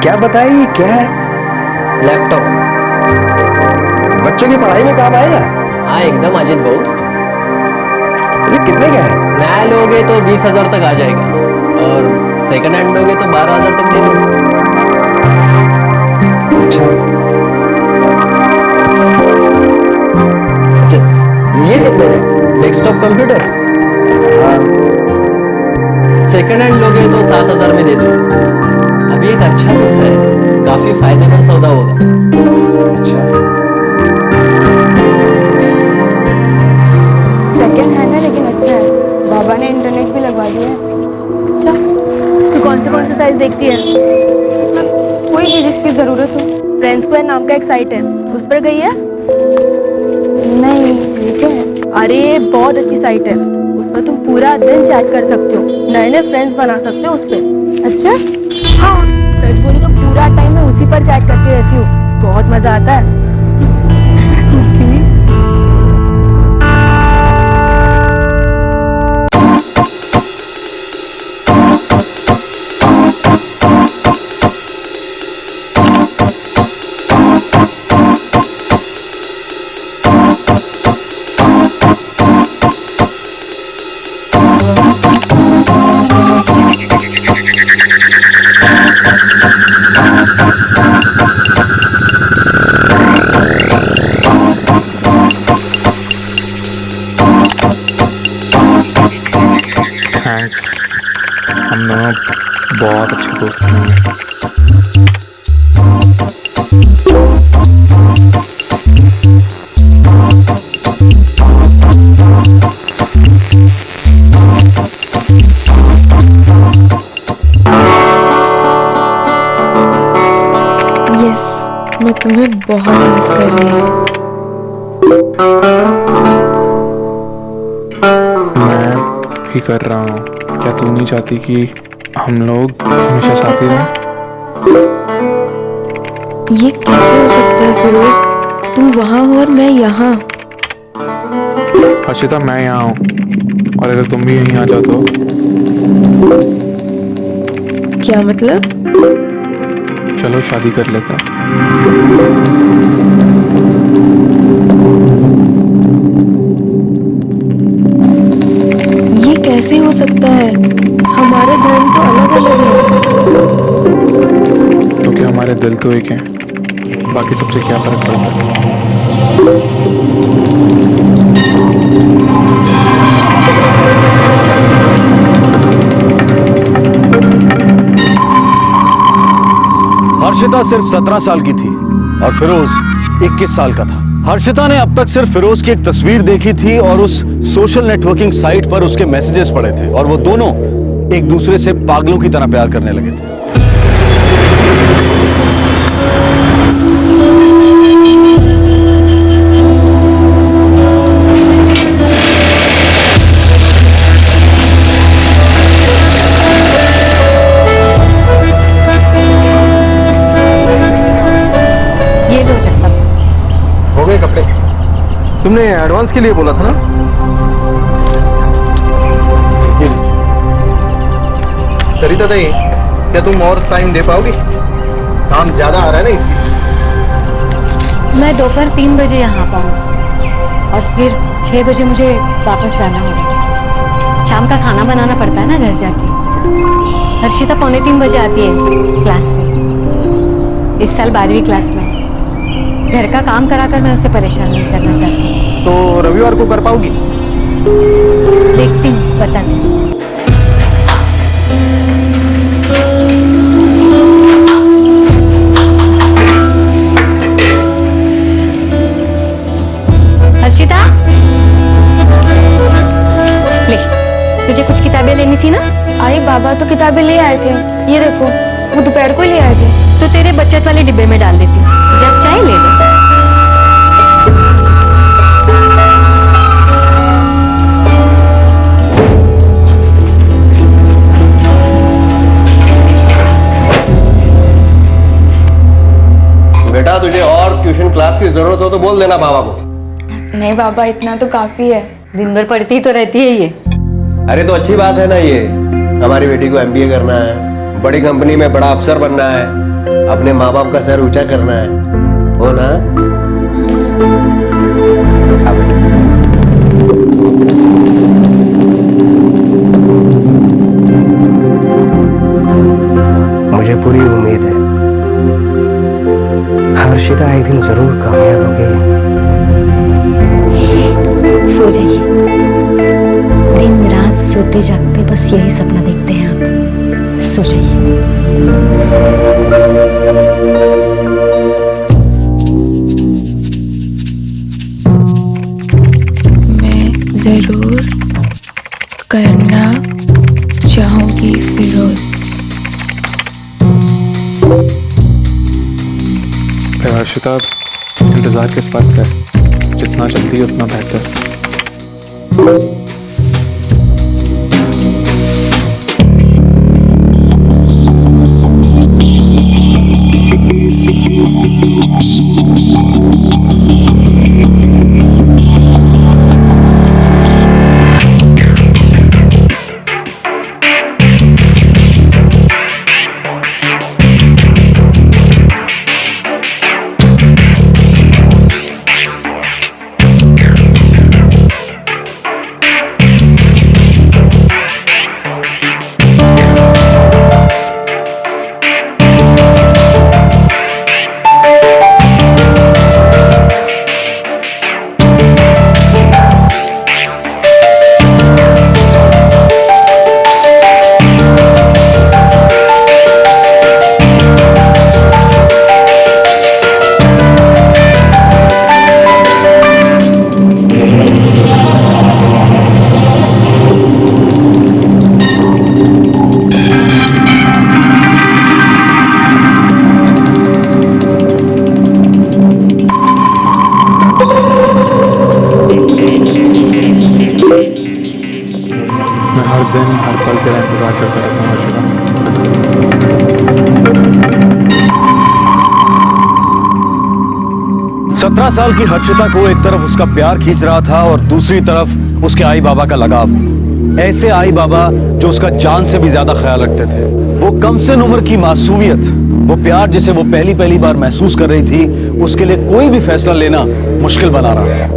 क्या बताया, ये क्या है? लैपटॉप। बच्चों की पढ़ाई में काम आएगा? हाँ एकदम अजित भाऊ। ये कितने का है? नया लोगे तो 20,000 तक आ जाएगा और सेकंड हैंड लोगे तो 12,000 तक दे दूंगा। अच्छा, ये कितने का? डेस्कटॉप कंप्यूटर हाँ, सेकंड हैंड लोगे तो 7,000 में दे दूंगा। अभी एक अच्छा पीस है, काफी फायदेमंद सौदा होगा। अच्छा। सेकंड हैंड है लेकिन अच्छा है। बाबा ने इंटरनेट भी लगवा दिया है। अच्छा, तू कौन से साइज देखती है? कोई भी जिसकी जरूरत हो। फ्रेंड्स स्क्वायर नाम का एक साइट है, उस पर गई है? नहीं, ये क्या है? अरे बहुत अच्छी साइट है, उस पर तुम पूरा दिन चैट कर सकते हो, नए नए फ्रेंड्स बना सकते हो उस पर। अच्छा? हाँ, सच बोली तो पूरा टाइम मैं उसी पर चैट करती रहती हूँ, बहुत मजा आता है। थैंक्स, हम दोनों बहुत अच्छे दोस्त बनेंगे। यस, मैं तुम्हें बहुत मिस कर रही हूँ। मैं भी कर रहा हूँ। क्या तू नहीं चाहती कि हम लोग हमेशा साथ ही रहें? ये कैसे हो सकता है फिरोज? तुम वहाँ हो और मैं यहाँ। हर्षिता, मैं यहाँ हूँ और अगर तुम भी यहीं आ जाओ तो? क्या मतलब? चलो शादी कर लेते हैं। ये कैसे हो सकता है? हमारे धर्म तो अलग अलग है। क्योंकि हमारे दिल तो एक हैं, बाकी सबसे क्या फर्क पड़ता है? हर्षिता सिर्फ 17 साल की थी और फिरोज 21 साल का था। हर्षिता ने अब तक सिर्फ फिरोज की एक तस्वीर देखी थी और उस सोशल नेटवर्किंग साइट पर उसके मैसेजेस पढ़े थे और वो दोनों एक दूसरे से पागलों की तरह प्यार करने लगे थे। हो गए कपड़े? तुमने एडवांस के लिए बोला था ना? सरिता दाई, क्या तुम और टाइम दे पाओगी? काम ज्यादा आ रहा है ना इसलिए। मैं दोपहर 3 बजे यहाँ पाऊँ और फिर 6 बजे मुझे वापस जाना होगा। शाम का खाना बनाना पड़ता है ना घर जाके। हर्षिता 2:45 बजे आती है क्लास से। इस साल 12वीं क्लास में। घर का काम कराकर मैं उसे परेशान नहीं करना चाहती। तो रविवार को कर पाओगी? देखती हूँ, बताती हूँ। हर्षिता, ले, तुझे कुछ किताबें लेनी थी ना? आई, बाबा तो किताबें ले आए थे। ये देखो, वो दोपहर को ही ले आए थे। तो तेरे बचत वाले डिब्बे में डाल देती हूँ, जब चाहे ले ले। बेटा, तुझे और ट्यूशन क्लास की जरूरत हो तो बोल देना बाबा को। नहीं बाबा, इतना तो काफी है। दिन भर पढ़ती ही तो रहती है ये। अरे तो अच्छी बात है ना, ये हमारी बेटी को MBA करना है, बड़ी कंपनी में बड़ा अफसर बनना है, अपने माँ बाप का सर ऊंचा करना है, हो ना? मुझे पूरी उम्मीद है हर्षिता एक दिन जरूर कामयाब होगी। सो जाइए, दिन रात सोते जागते बस यही सपना देखते हैं आप। सो जाइए। मैं जरूर करना चाहूंगी फिरोज। हर्षिता, इंतजार किस बात का है? जितना जल्दी उतना बेहतर। हर दिन हर पल तेरा इंतजार करता रहता हूँ हर्षिता। 17 साल की हर्षिता को एक तरफ उसका प्यार खींच रहा था और दूसरी तरफ उसके आई बाबा का लगाव। ऐसे आई बाबा जो उसका जान से भी ज्यादा ख्याल रखते थे। वो कम से उम्र की मासूमियत, वो प्यार जिसे वो पहली पहली बार महसूस कर रही थी, उसके लिए कोई भी फैसला लेना मुश्किल बना रहा था।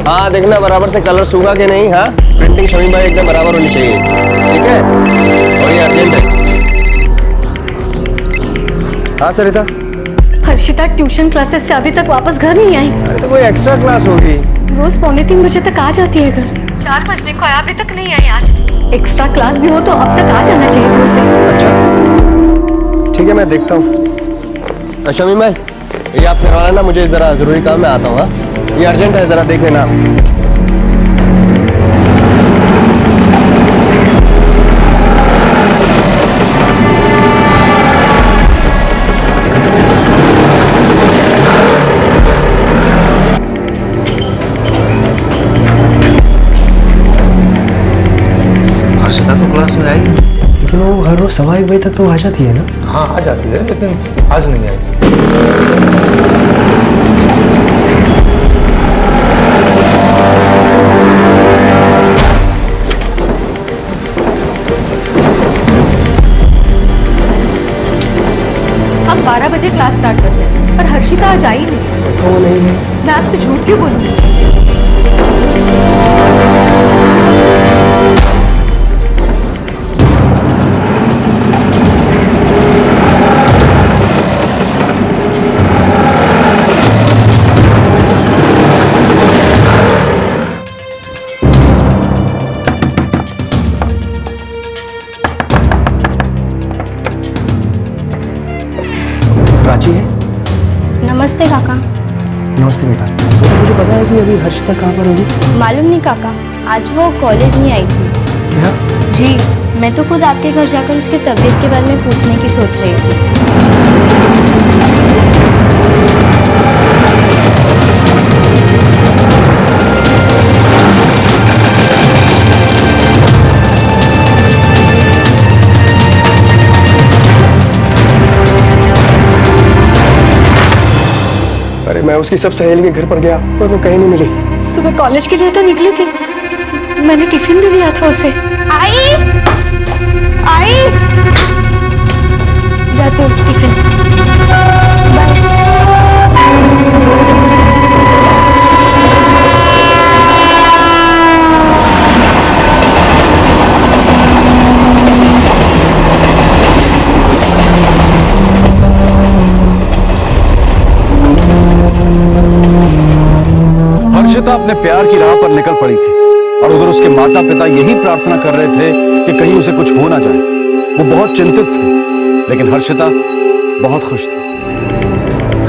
हाँ देखना बराबर से कलर सूखा कि नहीं। हाँ प्रिंटिंग शमीम भाई एकदम बराबर होनी चाहिए, ठीक है? और ये अर्जेंट है। हाँ सरिता। हर्षिता ट्यूशन क्लासेस से अभी तक वापस घर नहीं आई। अरे तो कोई एक्स्ट्रा क्लास होगी। रोज 2:45 बजे तक आ जाती है घर। 4 बजने को अभी तक नहीं आई आज। एक्स्ट्रा क्लास भी हो तो अब तक आ जाना चाहिए था उसे। अच्छा ठीक है, मैं देखता हूँ। शमीम भाई ये आप करवा लेना, मुझे जरा जरूरी काम में आता हूँ। हाँ ये अर्जेंट है, जरा देख लेना। हर्षिता तो क्लास में आई, लेकिन वो हर रोज 1:15 बजे तक तो आ जाती है ना? हाँ आ जाती है, लेकिन आज नहीं आई। हम 12 बजे क्लास स्टार्ट करते हैं, पर हर्षिता आज आई नहीं। वो नहीं है। मैं आपसे झूठ क्यों बोलूं? काका। नमस्ते बेटा। मुझे पता है कि अभी हर्षिता कहाँ पर होगी? मालूम नहीं काका, आज वो कॉलेज नहीं आई थी। क्या? जी, मैं तो खुद आपके घर जाकर उसकी तबीयत के बारे में पूछने की सोच रही थी। अरे मैं उसकी सब सहेली के घर पर गया पर वो कहीं नहीं मिली। सुबह कॉलेज के लिए तो निकली थी, मैंने टिफिन भी दिया था उसे। आई आई जाती हूँ, टिफिन। बाय। हर्षिता अपने प्यार की राह पर निकल पड़ी थी और उधर उसके माता पिता यही प्रार्थना कर रहे थे कि कहीं उसे कुछ हो ना जाए। वो बहुत चिंतित थे, लेकिन हर्षिता बहुत खुश थी।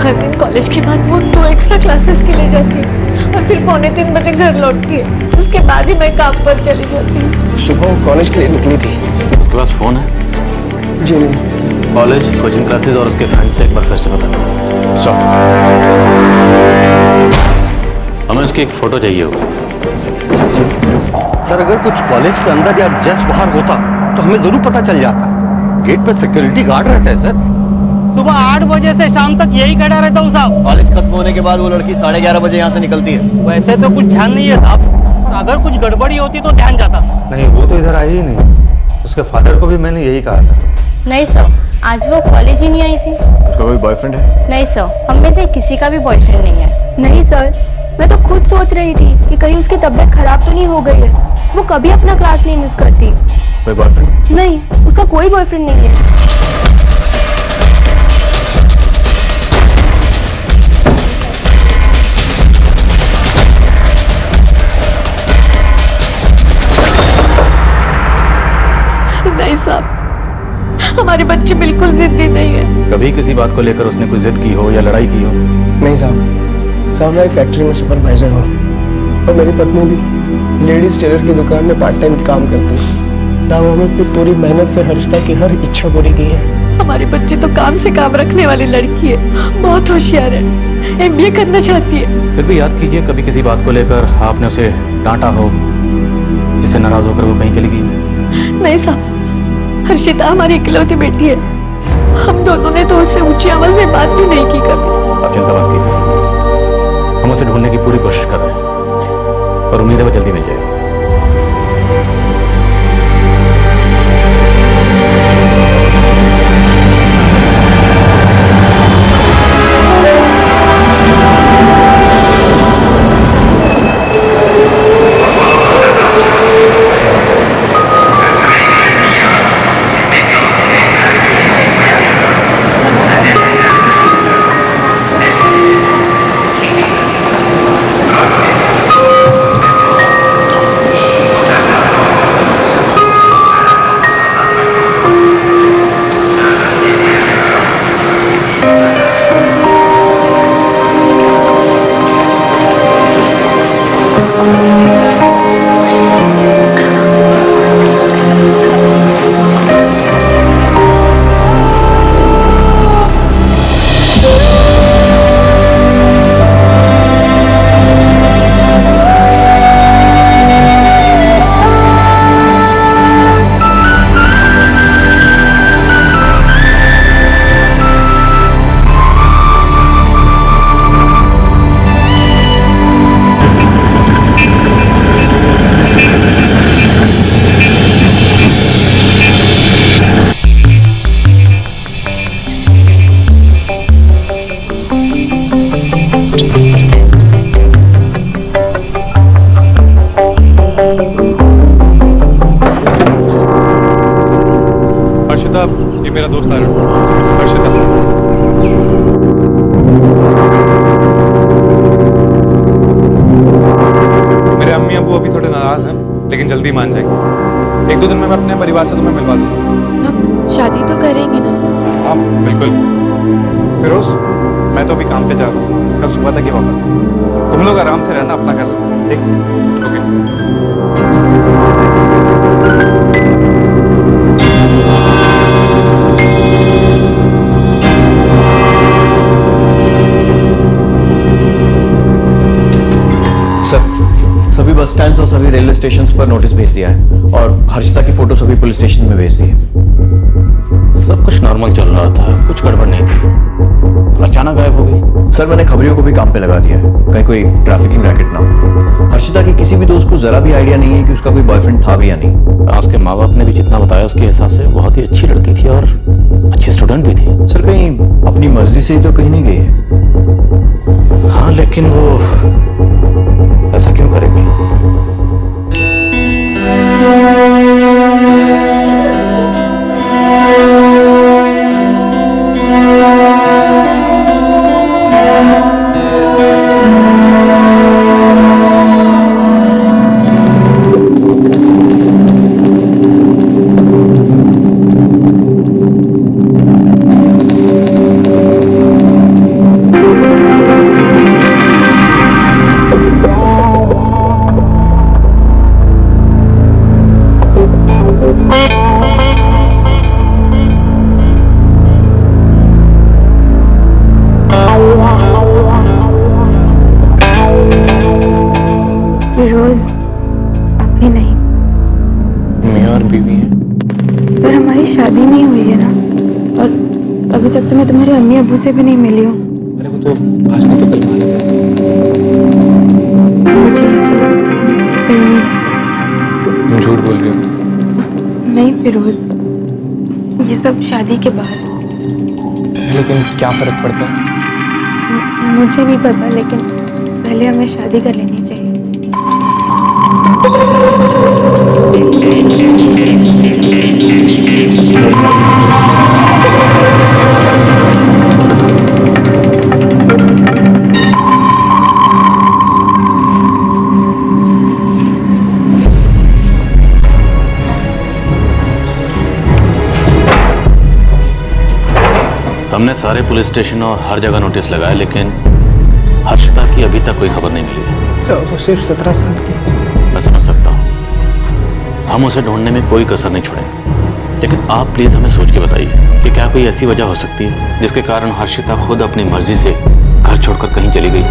हर दिन कॉलेज के बाद वो 2 एक्स्ट्रा क्लासेस के लिए जाती है और फिर 2:45 बजे घर लौटती है। उसके बाद ही मैं काम पर चली जाती हूँ। सुबह वो कॉलेज के लिए निकली थी। उसके पास फोन है? जी नहीं। कॉलेज, कोचिंग क्लासेस और उसके फ्रेंड्स से एक बार फिर से बता दो। हमें उसकी एक फोटो चाहिए होगी। सर, अगर कुछ कॉलेज के अंदर या जस्ट बाहर होता तो हमें जरूर पता चल जाता। गेट पे सिक्योरिटी गार्ड रहता है सर। सुबह 8 बजे से शाम तक यही खड़ा रहता हूँ साहब। कॉलेज खत्म होने के बाद वो लड़की 11:30 बजे यहाँ से निकलती है। वैसे तो कुछ ध्यान नहीं है साहब, और अगर कुछ गड़बड़ी होती तो ध्यान जाता। नहीं, वो तो इधर आई ही नहीं। उसके फादर को भी मैंने यही कहा था। नहीं सर, आज वो कॉलेज ही नहीं आई थी। उसका कोई बॉयफ्रेंड है? नहीं सर, हम में से किसी का भी बॉयफ्रेंड नहीं है। नहीं सर, मैं तो खुद सोच रही थी कि कहीं उसकी तबीयत खराब तो नहीं हो गई है। वो कभी अपना क्लास नहीं मिस करती। कोई बॉयफ्रेंड? नहीं, उसका कोई बॉयफ्रेंड नहीं है। नहीं साहब, हमारे बच्चे बिल्कुल जिद्दी नहीं है। कभी किसी बात को लेकर उसने कोई जिद की हो या लड़ाई की हो? नहीं साहब। साहब, मैं फैक्ट्री में सुपरवाइजर हूँ और मेरी पत्नी भी लेडीज टेलर की दुकान में पार्ट टाइम काम करती है। साहब, हमें अपनी पूरी मेहनत से हर्षिता की हर इच्छा पूरी की है। हमारे बच्चे तो काम से काम रखने वाली लड़की है, बहुत होशियार है, MBA करना चाहती है। फिर भी याद कीजिए, कभी किसी बात को लेकर आपने उसे डांटा हो जिससे नाराज होकर वो कहीं चली गई? नहीं साहब, हर्षिता हमारी इकलौती बेटी है। हम दोनों ने तो उससे ऊंची आवाज में बात भी नहीं की कभी। आप चिंता मत कीजिए, हम उसे ढूंढने की पूरी कोशिश कर रहे हैं और उम्मीद है वो जल्दी मिल जाएगा। हर्षिता, ये मेरा दोस्त आर्यन। हर्षिता, मेरे अम्मी अबू अभी थोड़े नाराज हैं, लेकिन जल्दी मान जाएंगे। 1-2 दिन में मैं अपने परिवार से तुम्हें मिलवा दूंगा। हम शादी तो करेंगे ना? हाँ बिल्कुल। फिरोज, मैं तो अभी काम पे जा रहा हूँ, कल सुबह तक ही वापस आऊंगा। तुम लोग आराम से रहना, अपना घर संभालो, ठीक? ओके। सर, सभी बस स्टैंड्स और सभी रेलवे स्टेशंस पर नोटिस भेज दिया है और हर्षिता की फोटो सभी पुलिस स्टेशन में भेज दी है। सब कुछ नॉर्मल चल रहा था, कुछ गड़बड़ नहीं थी, अचानक गायब हो गई। सर, मैंने खबरियों को भी काम पे लगा दिया है, कहीं कोई ट्रैफिकिंग रैकेट ना हो। हर्षिता की किसी भी दोस्त को जरा भी आइडिया नहीं है कि उसका कोई बॉयफ्रेंड था भी या नहीं। उसके माँ बाप ने भी जितना बताया उसके हिसाब से बहुत ही अच्छी लड़की थी और अच्छी स्टूडेंट भी थी। सर, कहीं अपनी मर्जी से तो कहीं नहीं गई है। हाँ, लेकिन वो ऐसा क्यों करेगी? फिरोज अभी नहीं। मैं और बीवी हैं। पर हमारी शादी नहीं हुई है ना, और अभी तक तो मैं तुम्हारे अम्मी अबू से भी नहीं मिली हूँ। अरे वो तो आज नहीं तो कल मानेंगे। मुझे ये सब सही नहीं लगता। तुम झूठ बोल रही हो। नहीं फिरोज, ये सब शादी के बाद। लेकिन क्या फर्क पड़ता है? मुझे नहीं पता, लेकिन पहले हमें शादी कर लेनी चाहिए। हमने सारे पुलिस स्टेशन और हर जगह नोटिस लगाया, लेकिन हर्षिता की अभी तक कोई खबर नहीं मिली है। सर, वो सिर्फ 17 साल की है। मैं समझ सकता हूँ, हम उसे ढूंढने में कोई कसर नहीं छोड़ेंगे, लेकिन आप प्लीज हमें सोच के बताइए कि क्या कोई ऐसी वजह हो सकती है जिसके कारण हर्षिता खुद अपनी मर्जी से घर छोड़कर कहीं चली गई।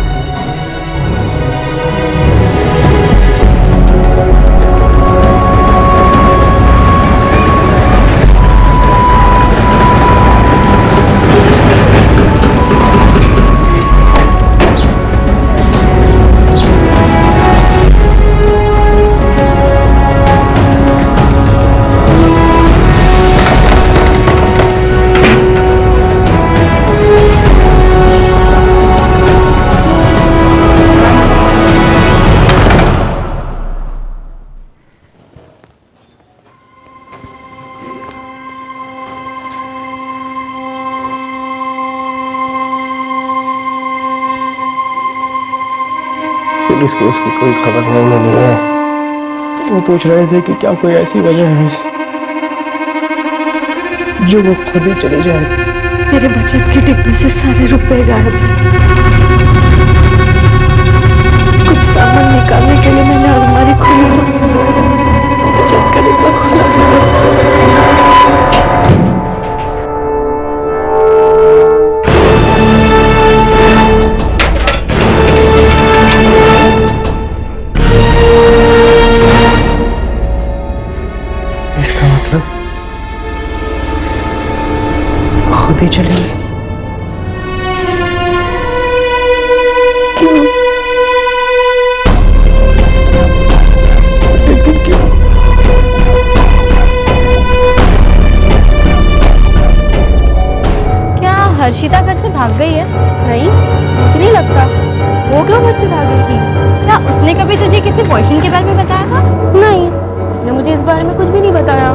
पुलिस को उसकी कोई खबर नहीं मिली है। वो पूछ रहे थे कि क्या कोई ऐसी वजह है जो वो खुद ही चले जाए। मेरे बचत के डिब्बे से सारे रुपए गायब हैं। कुछ सामान निकालने के लिए मैंने अलमारी खोली तो बचत का डिब्बा खोला गया था। इसका मतलब खुद ही चली गई। क्यों? लेकिन क्यों? क्या हर्षिता घर से भाग गई है? नहीं, मुझे नहीं लगता। वो क्यों घर से भाग गई थी? क्या उसने कभी तुझे किसी बॉयफ्रेंड के बारे में बताया था? नहीं, उसने मुझे इस बारे में कुछ भी नहीं बताया।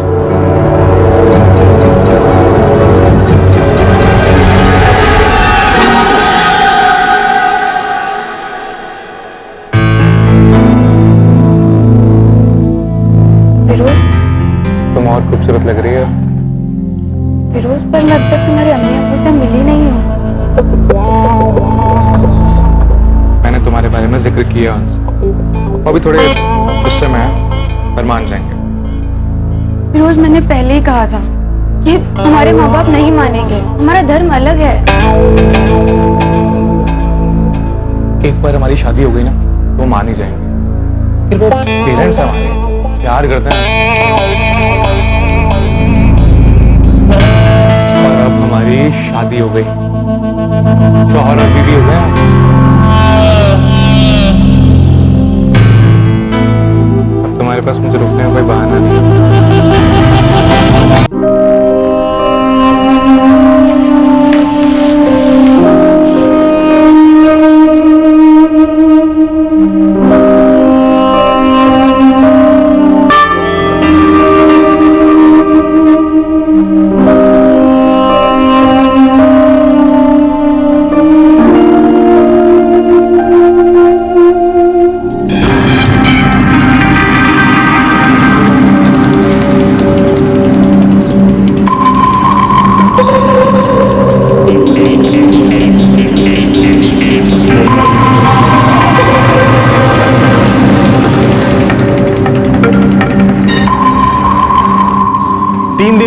फिरोज, तुम और खूबसूरत लग रही है। फिरोज, पर मैं अब तक तुम्हारे अम्मी अब्बू से मिली नहीं हूँ। तुम्हारे बारे में जिक्र किया उनसे, वो भी थोड़े गुस्से में है, पर मान जाएंगे। फिरोज, मैंने पहले ही कहा था कि हमारे माँ बाप नहीं मानेंगे, हमारा धर्म अलग है। एक बार हमारी शादी हो गई ना तो वो मान ही जाएंगे। फिर वो पेरेंट्स हमारे प्यार करते हैं, और अब हमारी शादी हो गई, शौहर और बीवी हो गए। अब तुम्हारे पास मुझे रुकने का कोई बहाना नहीं।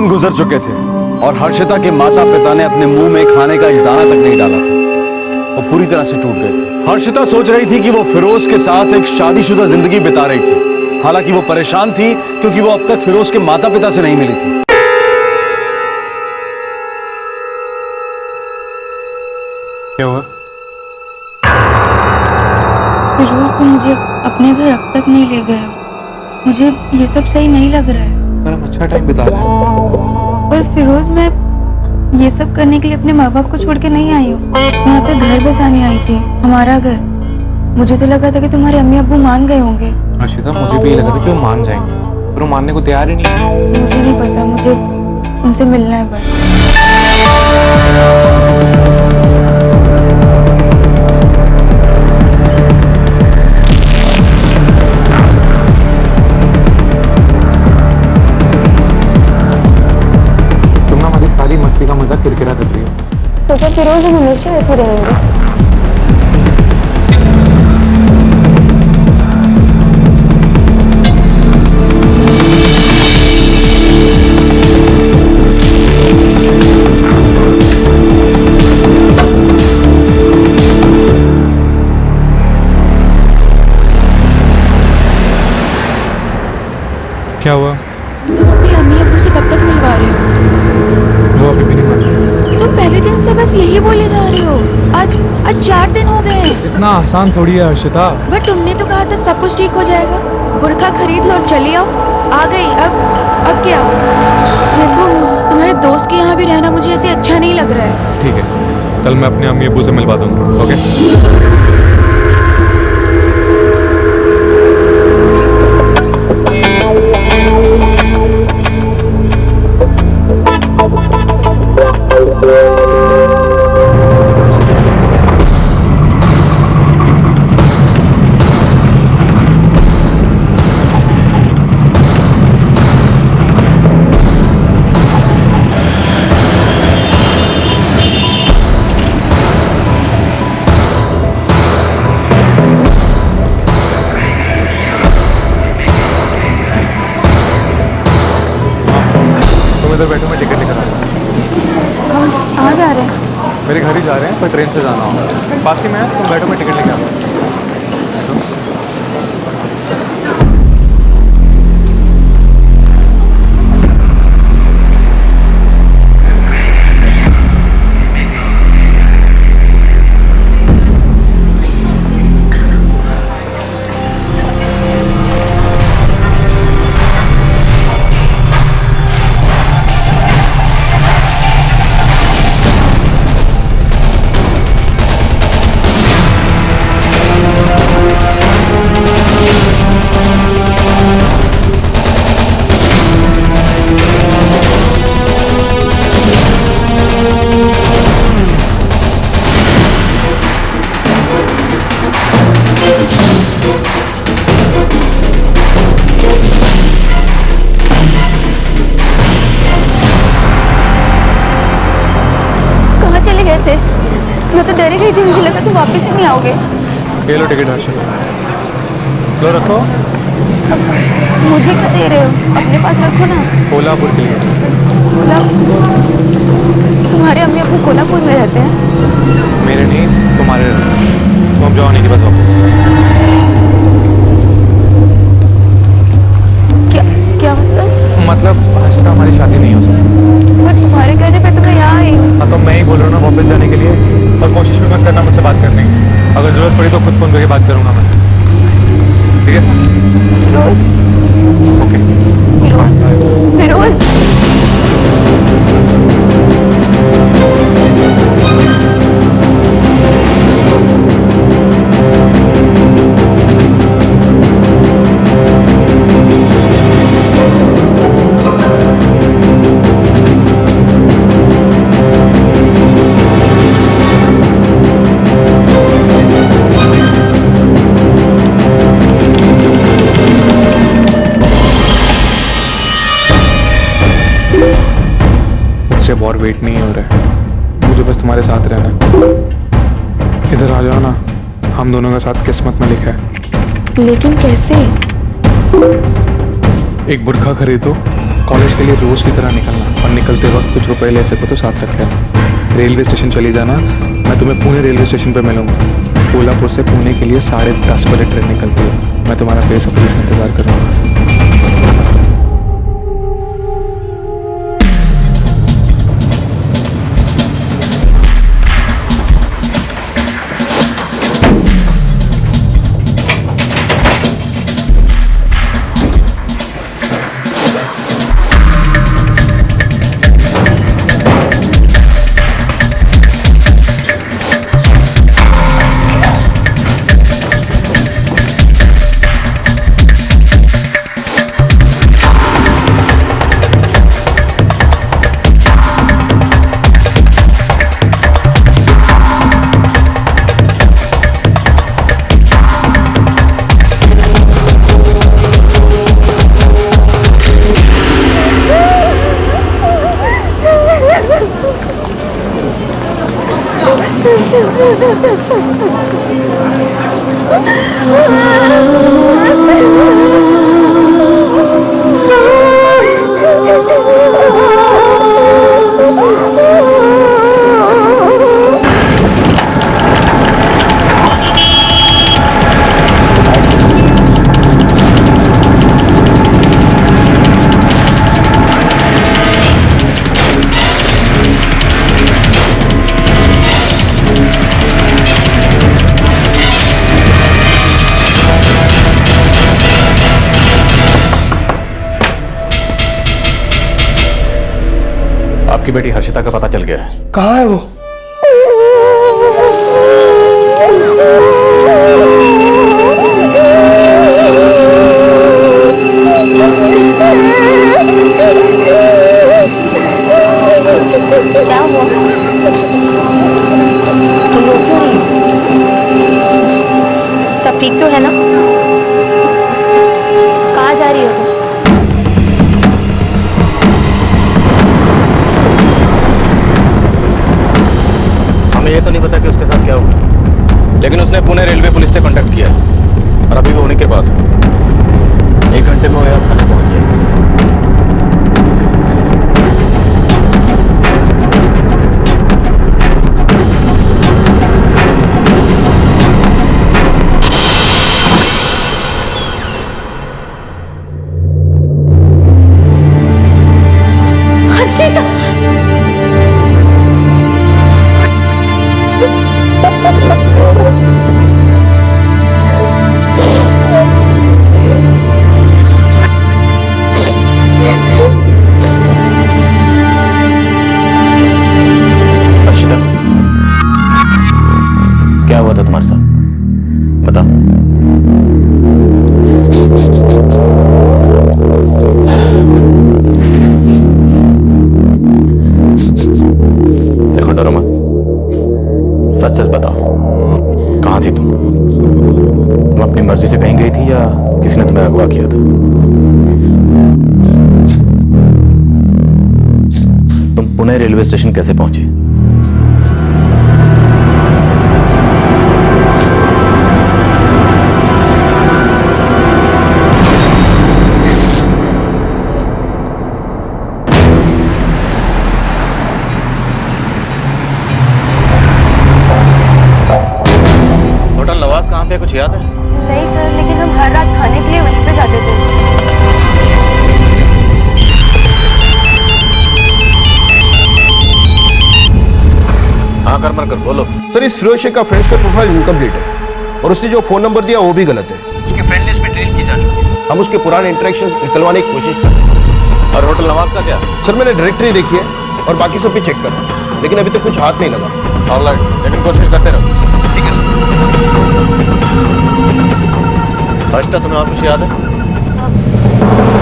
गुजर चुके थे और हर्षिता के माता पिता ने अपने मुंह में खाने का एक दाना तक नहीं डाला था। वो पूरी तरह से टूट गए थे। हर्षिता सोच रही थी कि वो फिरोज के साथ एक शादीशुदा जिंदगी बिता रही थी। हालांकि वो परेशान थी क्योंकि वो अब तक फिरोज के माता पिता से नहीं मिली थी। क्या हुआ? फिरोज, तुम मुझे अपने घर अब तक नहीं ले गए हो। मुझे ये सब सही नहीं लग रहा है। पर हम अच्छा टाइम बिता रहे हैं। पर फिरोज, मैं ये सब करने के लिए अपने माँ बाप को छोड़ के नहीं आई हूँ। मैं यहाँ पे घर बसाने आई थी, हमारा घर। मुझे तो लगा था कि तुम्हारे अम्मी अब्बू मान गए होंगे। हर्षिता, मुझे भी ये लगा था कि वो मान जाएंगे, पर वो मानने को तैयार ही नहीं है। मुझे नहीं पता, मुझे उनसे मिलना है बस। मस्ती का मजाक किरकिरा करती है। तो क्या फिरोज हम हमेशा ऐसे रहेंगे? क्या हुआ? तुम अपनी अम्मी अब्बू से कब तक मिलवा रहे हो? वो अभी भी नहीं मान रहे। तुम पहले दिन से बस यही बोले जा रहे हो। आज 4 दिन हो गए। इतना आसान थोड़ी है हर्षिता। बट तुमने तो कहा था सब कुछ ठीक हो जाएगा। बुर्का खरीद लो और चली आओ। आ गई। अब क्या? देखो, तुम्हारे दोस्त के यहाँ भी रहना मुझे ऐसे अच्छा नहीं लग रहा है। ठीक है, कल मैं अपने अम्मी अब्बू से मिलवा दूंगा। ओके? इधर बैठो, मैं टिकट लेकर आ रहा हूँ। हम कहाँ जा रहे हैं? मेरे घर ही जा रहे हैं, पर ट्रेन से जाना होगा। पास ही में है, तुम बैठो, मैं टिकट लेकर आ रहा हूँ। मैं तो डर गई थी, मुझे लगा तुम वापस ही नहीं आओगे। ये लो टिकट हर्षिता, लो रखो। मुझे क्या दे रहे हो? अपने पास रखो ना। कोल्हापुर के लिए। तुम्हारे अम्मी अब्बू कोल्हापुर में रहते हैं? मेरे नहीं, तुम्हारे रहते हैं। तुम अब जाओ नहीं के पास वापस। क्या मतलब हर्षिता हमारी शादी नहीं हो सकती। पर तुम्हारे कहने पे तो मैं यहाँ आई हूँ। हाँ तो मैं ही बोल रहा हूँ ना वापस जाने के लिए, और कोशिश भी मत करना मुझसे बात करने की। अगर जरूरत पड़ी तो खुद फोन करके बात करूंगा मैं, ठीक है? फिरोज। ओके। फिरोज। और वेट नहीं हो रहा है, मुझे बस तुम्हारे साथ रहना है। इधर आ जाओ ना, हम दोनों का साथ किस्मत में लिखा है। लेकिन कैसे? एक बुर्खा खरीदो, कॉलेज के लिए रोज की तरह निकलना, और निकलते वक्त कुछ रुपए ले सको तो साथ रख लेना। रेलवे स्टेशन चली जाना, मैं तुम्हें पुणे रेलवे स्टेशन पर मिलूंगा। कोल्हापुर से पुणे के लिए 10:30 बजे ट्रेन निकलती है। मैं तुम्हारा बेसब्री से इंतजार करूँगा। आपकी बेटी हर्षिता का पता चल गया है। कहाँ है वो? क्या हुआ? तुम रो क्यों रही हो? सब ठीक तो है ना? कहाँ जा रही हो तुम? ये तो नहीं पता कि उसके साथ क्या हुआ, लेकिन उसने पुणे रेलवे पुलिस से कांटेक्ट किया और अभी वो उन्हीं के पास है। 1 घंटे में वो यहाँ थाने पहुंच जाएगा। हर्षिता! क्या हुआ था तुम्हारे साथ, बताओ। देखो डरो मत, सच सच बताओ, कहाँ थी तुम? तुम अपनी मर्जी से कहीं गई थी या किसी ने तुम्हें अगवा किया था? तुम पुणे रेलवे स्टेशन कैसे पहुंची? कर बोलो। सर इस फिरोज शेख का फ्रेंड्स का प्रोफाइल इनकम्प्लीट है और उसने जो फोन नंबर दिया वो भी गलत है। उसकी फ्रेंड लिस्ट में डिलीट की जा चुकी है। हम उसके पुराने इंटरेक्शंस निकलवाने की कोशिश कर रहे हैं। और होटल नवाब का क्या? सर मैंने डायरेक्टरी देखी है और बाकी सब भी चेक कर रहा हूँ, लेकिन अभी तक कुछ हाथ नहीं लगा। ऑलराइट, लेकिन कोशिश करते रहो। ठीक है हर्षिता, तुम्हें और कुछ याद है?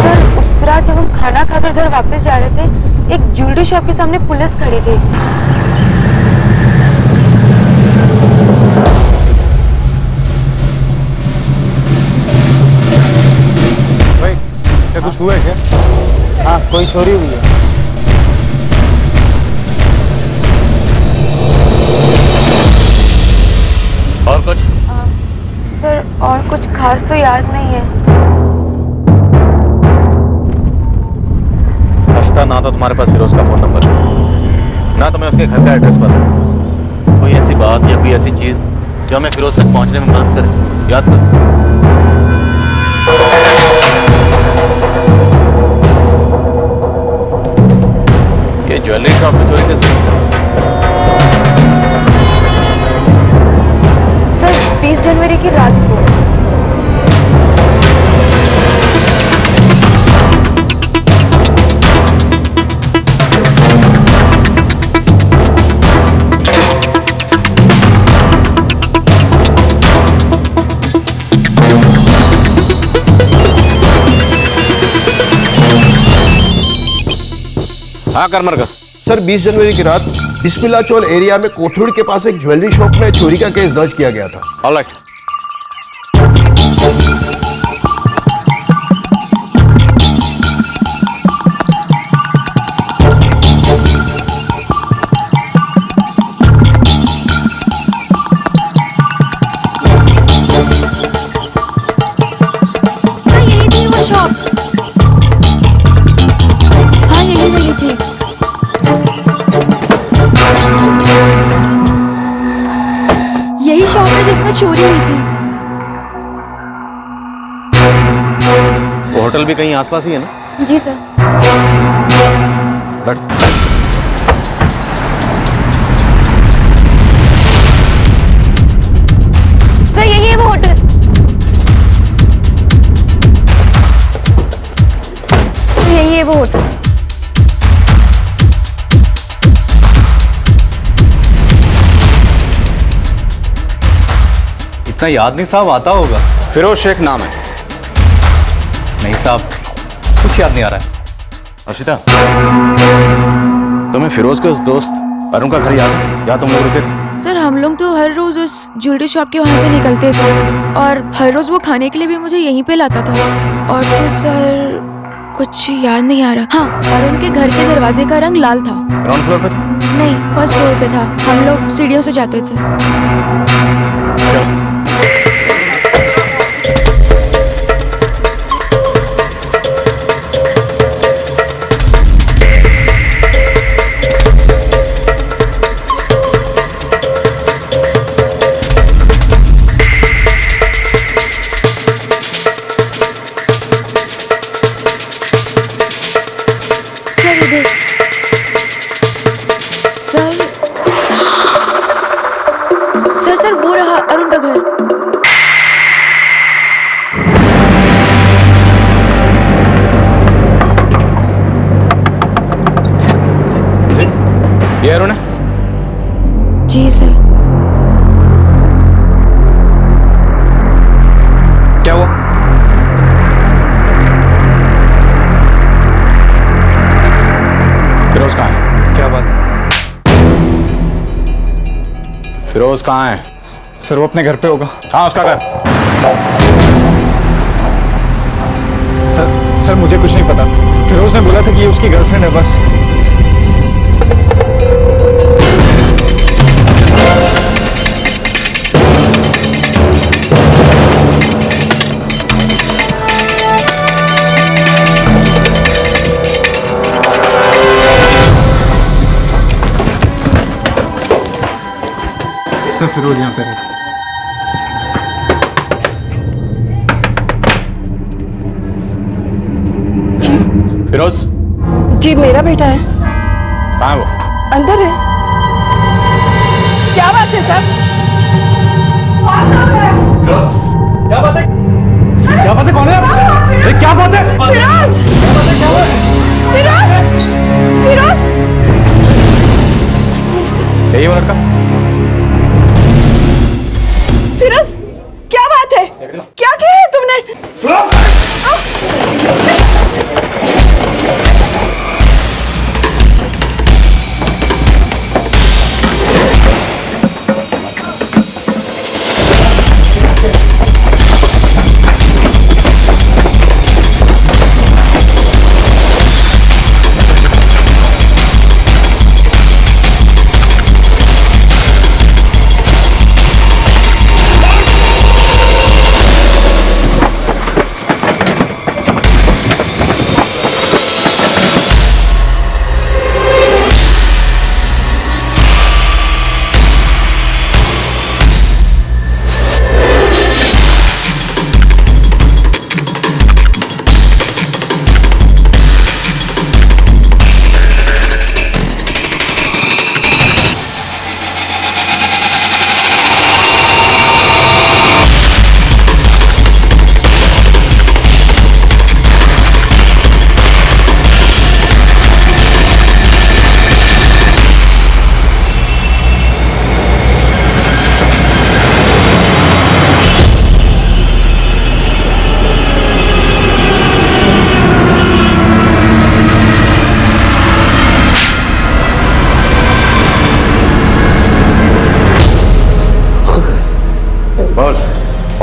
सर उस रात जब हम खाना खाकर घर वापस जा रहे थे, एक ज्वेलरी शॉप के सामने पुलिस खड़ी थी। भाई क्या कुछ हुआ है क्या? हाँ कोई चोरी हुई है। और कुछ? सर और कुछ खास तो याद नहीं है। हर्षिता, ना तो तुम्हारे पास फिरोज का फोन नंबर है, ना तुम्हें उसके घर का एड्रेस पता है। कोई ऐसी बात या कोई ऐसी चीज जो हमें फिरोज तक पहुंचने में मदद करे, याद कर। ये ज्वेलरी शॉप में चोरी किसने? सर 20 जनवरी की रात को। हाँ कर मर कर। सर 20 जनवरी की रात बिस्मिल्लाह चौल एरिया में कोठूड़ के पास एक ज्वेलरी शॉप में चोरी का केस दर्ज किया गया था। ऑलराइट। सर यही थी वो शॉप। हाँ यही वाली थी। यही शॉप है जिसमें चोरी हुई थी। वो होटल भी कहीं आसपास ही है ना? जी सर। बट सर यही है वो होटल। सर यही है वो होटल। इतना याद नहीं साहब, आता होगा। फिरोज शेख नाम है। नहीं साहब, कुछ याद नहीं आ रहा है। हर्षिता, तुम्हें फिरोज के उस दोस्त अरुण का घर याद है? या तुम लोग रुके थे? सर हम लोग तो हर रोज उस ज्वेलरी शॉप के वहाँ से निकलते थे और हर रोज वो खाने के लिए भी मुझे यहीं पे लाता था। और तो सर कुछ याद नहीं आ रहा। हाँ, और उनके घर के दरवाजे का रंग लाल था। ग्राउंड फ्लोर पे था? नहीं, फर्स्ट फ्लोर पे था। हम लोग सीढ़ियों से जाते थे। चलो। सर इधर। सर वो रहा अरुण का घर। ये अरुण है? जी सर। क्या हुआ? फिरोज कहाँ है? क्या बात है? फिरोज कहाँ है? सर वो अपने घर पे होगा। कहाँ उसका घर? सर मुझे कुछ नहीं पता। फिरोज ने बोला था कि ये उसकी गर्लफ्रेंड है बस। सर फिरोज यहाँ पे है। फिरोज? जी मेरा बेटा है। कहाँ है वो? अंदर है। क्या बात है सर? क्या बात है? क्या बात है? कौन है? क्या बात है? फिरोज! फिरोज! फिरोज! यही वो लड़का? फिरोज, क्या बात है? क्या किया है तुमने?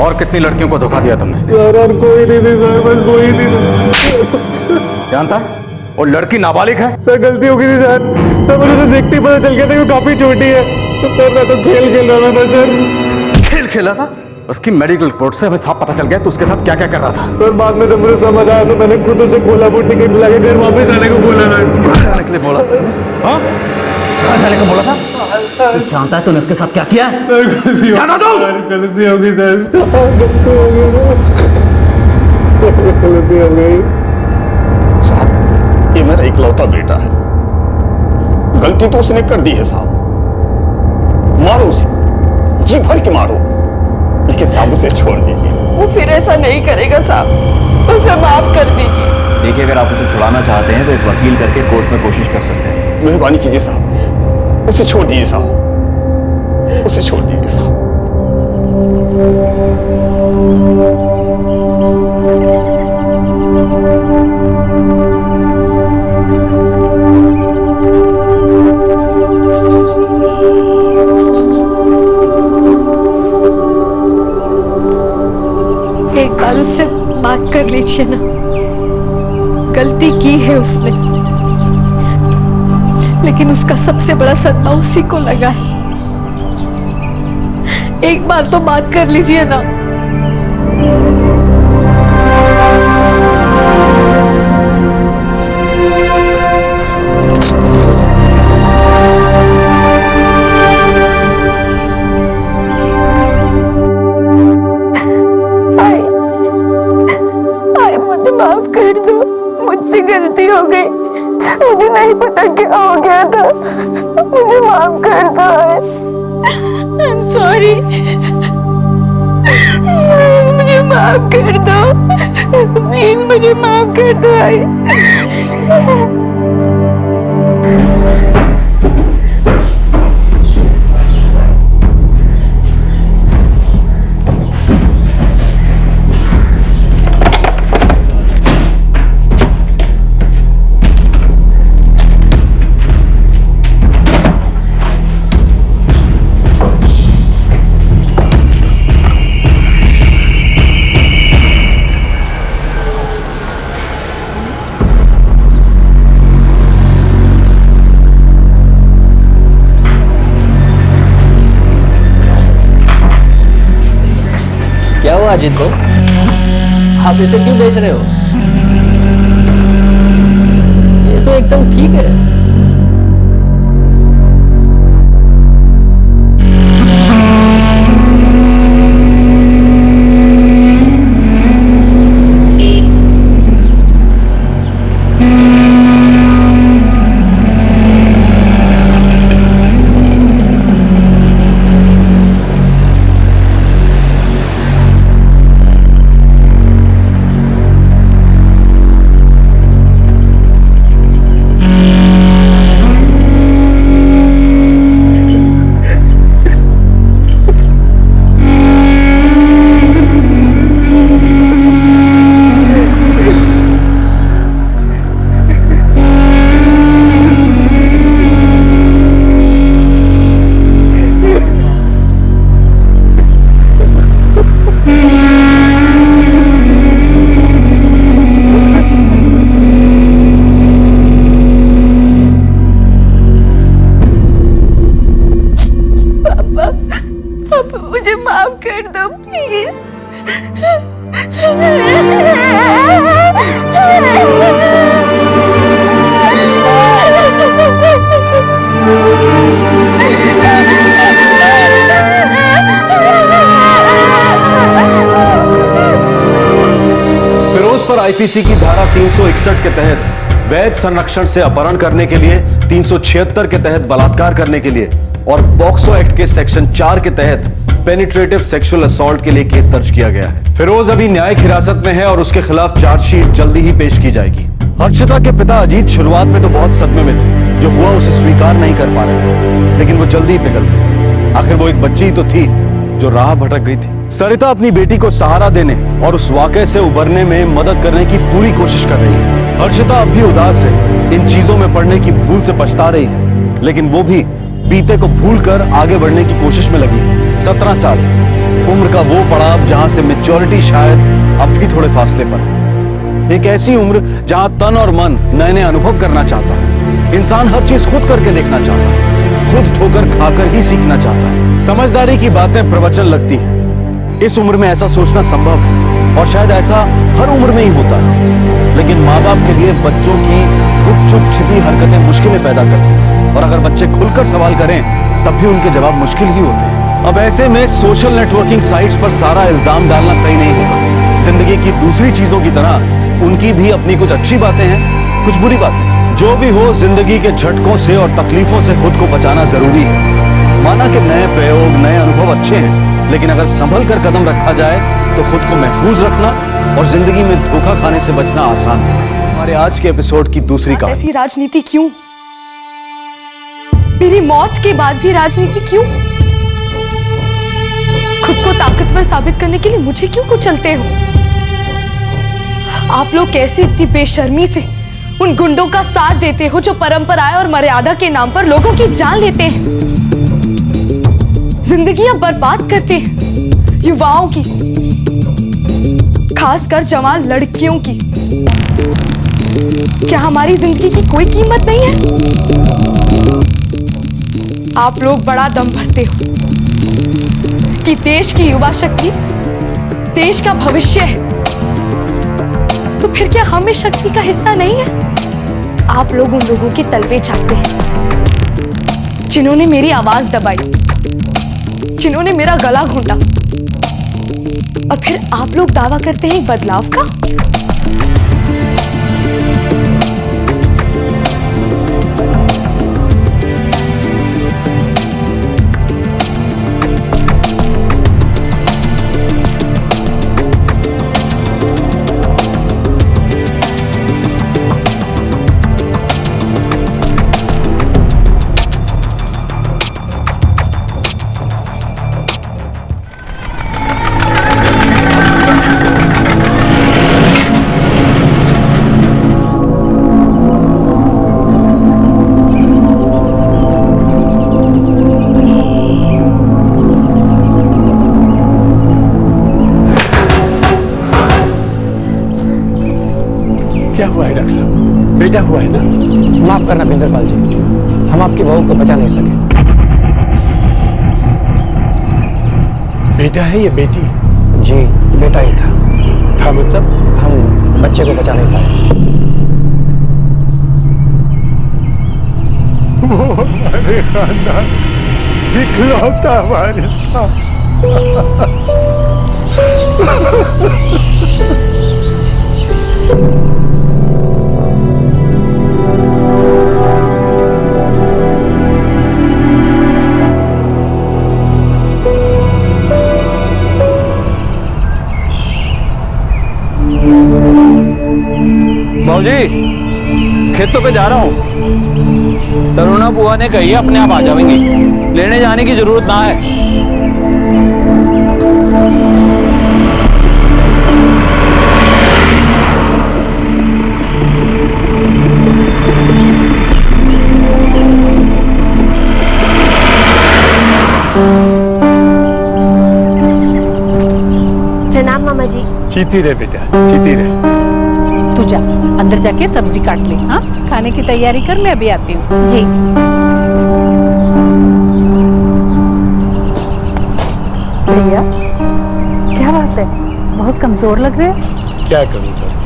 और कितनी लड़कियों को धोखा दिया तुमने? यार और कोई नहीं थी सर, बस कोई नहीं। जानता है वो लड़की नाबालिग है? सर गलती हो गई थी सर, सर मुझे तो देखते ही पता चल गया था कि वो काफी छोटी है। तो सर मैं तो खेल खेल रहा था सर। खेल खेला था? उसकी मेडिकल रिपोर्ट से हमें साफ पता चल गया तो उसके साथ क्या क्या कर रहा था। सर बाद में जब मुझे समझ आया तो मैंने खुद उसे कोल्हापुर टिकट दिला के घर वापस आने को बोला था। घर जाने के लिए बोला? हाँ, घर जाने को बोला था? तू जानता है तूने उसके साथ क्या किया? गलती हो गई सर, गलती हो गई। साहब, ये मेरा इकलौता बेटा है, गलती तो उसने कर दी है साहब। मारो उसे, जी भर के मारो, लेकिन साहब उसे छोड़ दीजिए। वो फिर ऐसा नहीं करेगा साहब, उसे माफ कर दीजिए। देखिए अगर आप उसे छुड़ाना चाहते हैं तो एक वकील करके कोर्ट में कोशिश कर सकते हैं। मेहरबानी कीजिए साहब, उसे छोड़ दीजिए साहब, उसे छोड़ दीजिए साहब। एक बार उससे बात कर लीजिए ना, गलती की है उसने, लेकिन उसका सबसे बड़ा सदमा उसी को लगा है। एक बार तो बात कर लीजिए ना। मुझे माफ कर दो, मुझसे गलती हो गई, मुझे नहीं पता क्या हो गया था, मुझे माफ कर दो। I'm sorry, मुझे माफ कर दो, प्लीज मुझे माफ कर दो। क्या हुआ अजीत को? आप इसे क्यों बेच रहे हो? ये तो एकदम ठीक है। आईपीसी की धारा 361 के तहत वैध संरक्षण से अपहरण करने के लिए, 376 के तहत बलात्कार करने के लिए और पॉक्सो एक्ट के सेक्शन 4 के तहत पेनिट्रेटिव सेक्सुअल असॉल्ट के लिए केस दर्ज किया गया है। फिरोज अभी न्यायिक हिरासत में है और उसके खिलाफ चार्जशीट जल्दी ही पेश की जाएगी। हर्षिता के पिता अजीत शुरुआत में तो बहुत सदमे में थे, जो हुआ उसे स्वीकार नहीं कर पा रहे थे, लेकिन वो जल्दी ही पिघल गए। आखिर वो एक बच्ची ही तो थी जो राह भटक गई थी। सरिता अपनी बेटी को सहारा देने और उस वाकये से उबरने में मदद करने की पूरी कोशिश कर रही है। हर्षिता अब भी उदास है, इन चीजों में पड़ने की भूल से पछता रही है, लेकिन वो भी बीते को भूलकर आगे बढ़ने की कोशिश में लगी है। 17 साल उम्र का वो पड़ाव जहां से मैच्योरिटी शायद अब भी थोड़े फासले पर है। एक ऐसी उम्र जहां तन और मन नए नए अनुभव करना चाहता है। इंसान हर चीज खुद करके देखना चाहता है, खुद ठोकर खाकर ही सीखना चाहता है। समझदारी की बातें प्रवचन लगती हैं। इस उम्र में ऐसा सोचना संभव है और शायद ऐसा हर उम्र में ही होता है, लेकिन माँ बाप के लिए बच्चों की गुपचुप छिपी हरकतें मुश्किलें पैदा करती हैं और अगर बच्चे खुलकर सवाल करें तब भी उनके जवाब मुश्किल ही होते हैं। अब ऐसे में सोशल नेटवर्किंग साइट्स पर सारा इल्जाम डालना सही नहीं होगा। जिंदगी की दूसरी चीजों की तरह उनकी भी अपनी कुछ अच्छी बातें हैं, कुछ बुरी बातें। जो भी हो, जिंदगी के झटकों से और तकलीफों से खुद को बचाना जरूरी है। माना कि नए प्रयोग, नए अनुभव अच्छे हैं, लेकिन अगर संभल कर कदम रखा जाए तो खुद को महफूज रखना और जिंदगी में धोखा खाने से बचना आसान है। हमारे आज के एपिसोड की दूसरी कहानी। ऐसी राजनीति क्यों? मेरी मौत के बाद भी राजनीति क्यों? खुद को ताकतवर साबित करने के लिए मुझे क्यों कुचलते हो? आप लोग कैसे इतनी बेशर्मी से उन गुंडों का साथ देते हो जो परंपराएं और मर्यादा के नाम पर लोगों की जान लेते हैं, जिंदगियां बर्बाद करते हैं युवाओं की, खासकर जवान लड़कियों की। क्या हमारी जिंदगी की कोई कीमत नहीं है? आप लोग बड़ा दम भरते हो कि देश की युवा शक्ति देश का भविष्य है, तो फिर क्या हम इस शक्ति का हिस्सा नहीं है? आप लोग उन लोगों के तलवे चाहते हैं जिन्होंने मेरी आवाज दबाई, जिन्होंने मेरा गला घोंटा, और फिर आप लोग दावा करते हैं बदलाव का। क्या हुआ है डॉक्टर साहब? बेटा हुआ है ना? माफ करना बिंदरपाल जी, हम आपकी बहू को बचा नहीं सके। बेटा है या बेटी? जी बेटा ही था मतलब हम बच्चे को बचा नहीं पाए। हमारे खानदान इकलौता वारिस था। बाबूजी, खेतों पे जा रहा हूँ। तरुणा बुआ ने कही है अपने आप आ जाएंगी, लेने जाने की जरूरत ना है। प्रणाम मामा जी। जीती रहे बेटा, जीती रहे। तू जा अंदर जाके सब्जी काट ले। हाँ, खाने की तैयारी कर, मैं अभी आती हूँ। जी। भैया क्या बात है, बहुत कमजोर लग रहे हैं। क्या करूँ करूँ,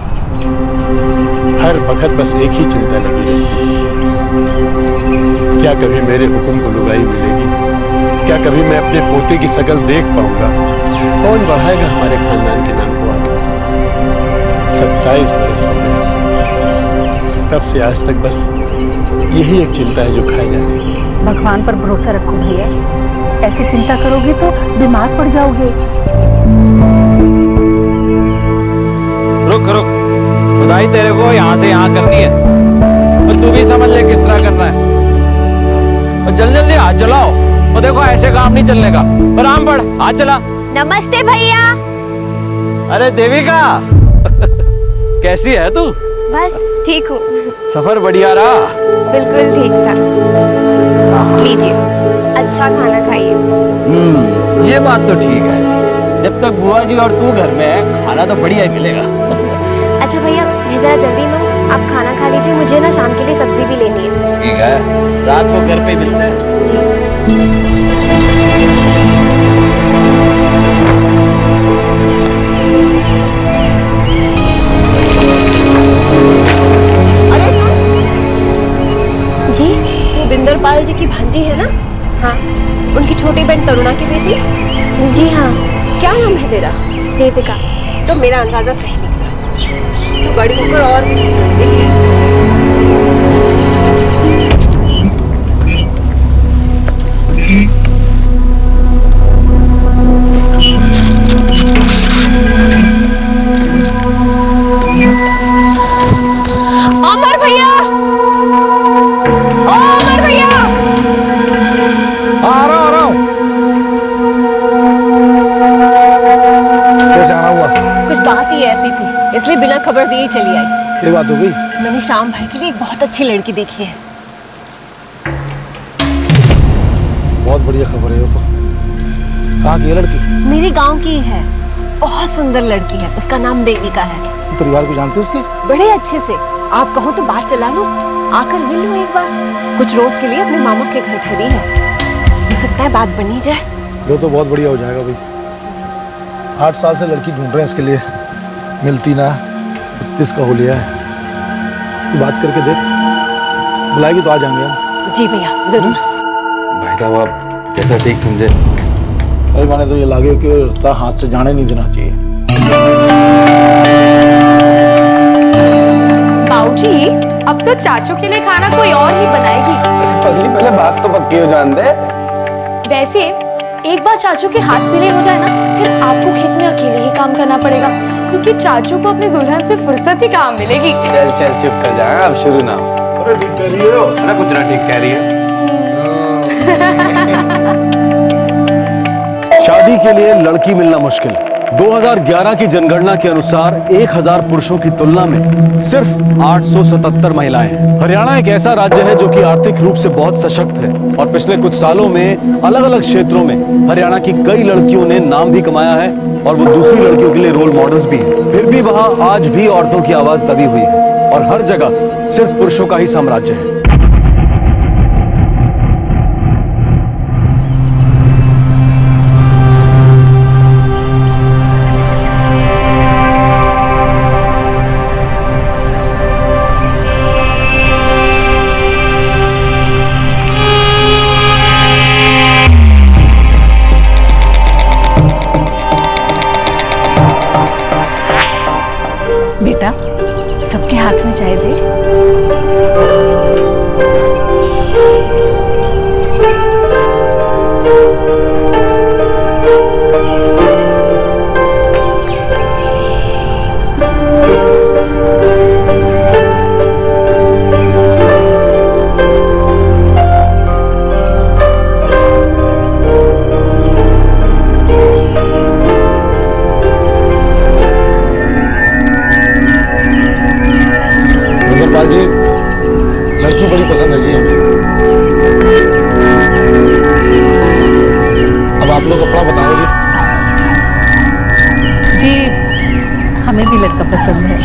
हर वक्त बस एक ही चिंता लगी रहती है। क्या कभी मेरे हुक्म को लुगाई मिलेगी? क्या कभी मैं अपने पोते की शकल देख पाऊंगा? कौन बढ़ाएगा हमारे खानदान के नाम को आगे? 27 बरस हो गए। तब से आज तक बस यही एक चिंता है जो खाई जा रही है। भगवान पर भरोसा रखो भैया, ऐसी चिंता करोगे तो बीमार पड़ जाओगे। रुक रुक, खुदाई तेरे को यहाँ से यहाँ करनी है, तो तू भी समझ ले किस तरह करना है। और जल्दी जल्दी हाथ चलाओ, और देखो ऐसे काम नहीं चलने का। आराम पड़, हाथ चला। नमस्ते भैया। अरे देविका कैसी है तू? बस ठीक हूँ। सफर बढ़िया रहा? बिल्कुल ठीक था। लीजिए, अच्छा खाना खाइए। ये बात तो ठीक है, जब तक बुआ जी और तू घर में है खाना तो बढ़िया ही मिलेगा। अच्छा भैया, मैं जरा जल्दी में हूँ, आप खाना खा लीजिए, मुझे ना शाम के लिए सब्जी भी लेनी है। ठीक है, रात को घर पे मिलते हैं। जी। अरे सुन, जी तू बिंदरपाल जी की भांजी है ना? हाँ। उनकी छोटी बहन तरुणा की बेटी? जी हाँ। क्या नाम है तेरा? देविका। तो मेरा अंदाजा सही निकला, तू बड़ी होकर और भी सुंदर होगी। अमर भैया, ओ अमर भैया, आ रहा हूँ। कैसे आना हुआ? कुछ बात ही ऐसी थी, इसलिए बिना खबर दिए ही चली आई। ये बात हो गई? मैंने श्याम भाई के लिए एक बहुत अच्छी लड़की देखी है। बहुत बढ़िया खबर है। वो तो कहाँ की है लड़की? मेरे गांव की है, बहुत सुंदर लड़की है, उसका नाम देविका है। परिवार को जानते हो उसके? बड़े अच्छे से, आप कहो तो बात चला लो, आकर मिल लो एक बार। कुछ रोज के लिए अपने मामा के घर ठहरी है, हो सकता है बात बनी जाए। वो तो बहुत बढ़िया हो जाएगा भाई। 8 साल से लड़की ढूंढ रहे हैं इसके लिए, मिलती ना। 32 का हो लिया है, तू बात करके देख, बुलाएगी तो आ जाएंगे हम। जी भैया जरूर। भाई साहब आप जैसा ठीक समझे। भाई मैंने तो ये लागे कि रिश्ता हाथ से जाने नहीं देना चाहिए। बाबूजी, अब तो चाचू के लिए खाना कोई और ही बनाएगी। पगली पहले बात तो पक्की हो जान दे। वैसे एक बार चाचू के हाथ पीले हो जाए ना, फिर आपको खेत में अकेले ही काम करना पड़ेगा, क्योंकि चाचू को अपनी दुल्हन से फुर्सत ही कहाँ मिलेगी। चल चल चुप कर जा, अब शुरू ना हो। अरे ठीक कह रही हो ना, कुछ ना ठीक कह रही है। शादी के लिए लड़की मिलना मुश्किल। 2011 की जनगणना के अनुसार 1000 पुरुषों की तुलना में सिर्फ 877 महिलाएं हैं। हरियाणा एक ऐसा राज्य है जो कि आर्थिक रूप से बहुत सशक्त है और पिछले कुछ सालों में अलग अलग क्षेत्रों में हरियाणा की कई लड़कियों ने नाम भी कमाया है और वो दूसरी लड़कियों के लिए रोल मॉडल्स भी हैं। फिर भी वहां आज भी औरतों की आवाज दबी हुई है और हर जगह सिर्फ पुरुषों का ही साम्राज्य है। बेटा, सबके हाथ में चाय दे। बिंदरपाल जी, लड़की बड़ी पसंद है जी हमें। अब आप लोग अपना बताओ जी। जी, हमें भी लड़का पसंद है।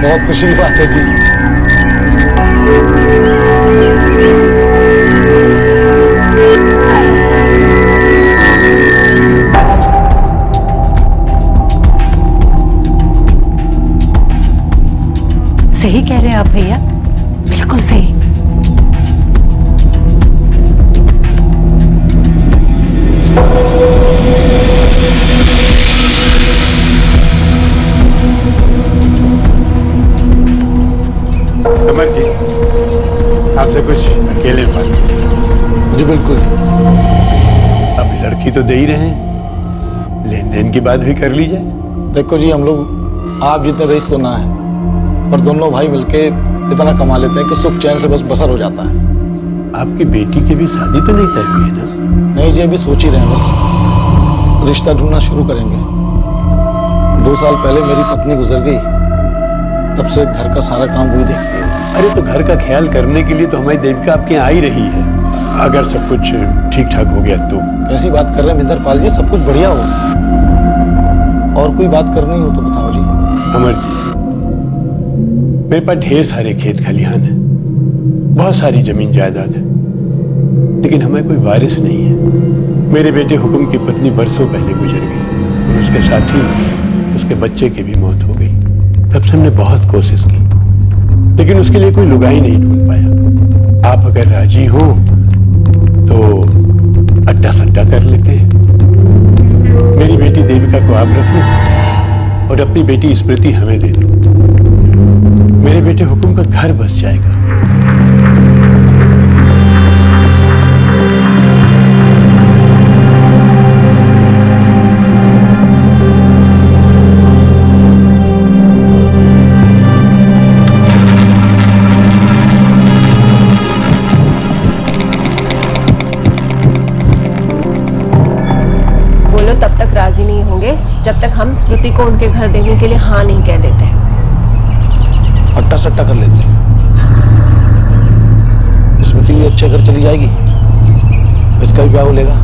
बहुत खुशी की बात है जी। सही कह रहे हैं आप भैया, बिल्कुल सही। आपसे कुछ अकेले बात करनी। जी बिल्कुल जी। अब लड़की तो दे ही रहे हैं, लेन देन की बात भी कर ली जाए। देखो जी, हम लोग आप जितने रईस तो ना है, पर दोनों भाई मिलके इतना कमा लेते हैं कि सुख चैन से बस बसर हो जाता है। आपकी बेटी की भी शादी तो नहीं तय हुई है ना? नहीं जी, अभी सोच ही रहे हैं, बस रिश्ता ढूंढना शुरू करेंगे। 2 साल पहले मेरी पत्नी गुजर गई, तब से घर का सारा काम वही देखती है। अरे तो घर का ख्याल करने के लिए तो हमारी देविका आपके यहाँ आ ही रही है, अगर सब कुछ ठीक ठाक हो गया तो। कैसी बात कर रहे हैं मिंदरपाल जी, सब कुछ बढ़िया हो। और कोई बात करनी हो तो बताओ जी। अमर जी, मेरे पास ढेर सारे खेत खलिहान है, बहुत सारी जमीन जायदाद है, लेकिन हमें कोई वारिस नहीं है। मेरे बेटे हुकुम की पत्नी बरसों पहले गुजर गई और उसके साथ ही उसके बच्चे की भी मौत हो गई। तब से हमने बहुत कोशिश की, लेकिन उसके लिए कोई लुगाई नहीं ढूंढ पाया। आप अगर राजी हो तो अड्डा सड्डा कर लेते हैं। मेरी बेटी देविका को आप रख लो और अपनी बेटी स्मृति हमें दे दो। मेरे बेटे हुकुम का घर बस जाएगा। जब तक हम स्मृति को उनके घर देने के लिए हाँ नहीं कह देते। अट्टा सट्टा कर लेते हैं, स्मृति भी अच्छे घर चली जाएगी, इसका भी ब्याह हो लेगा।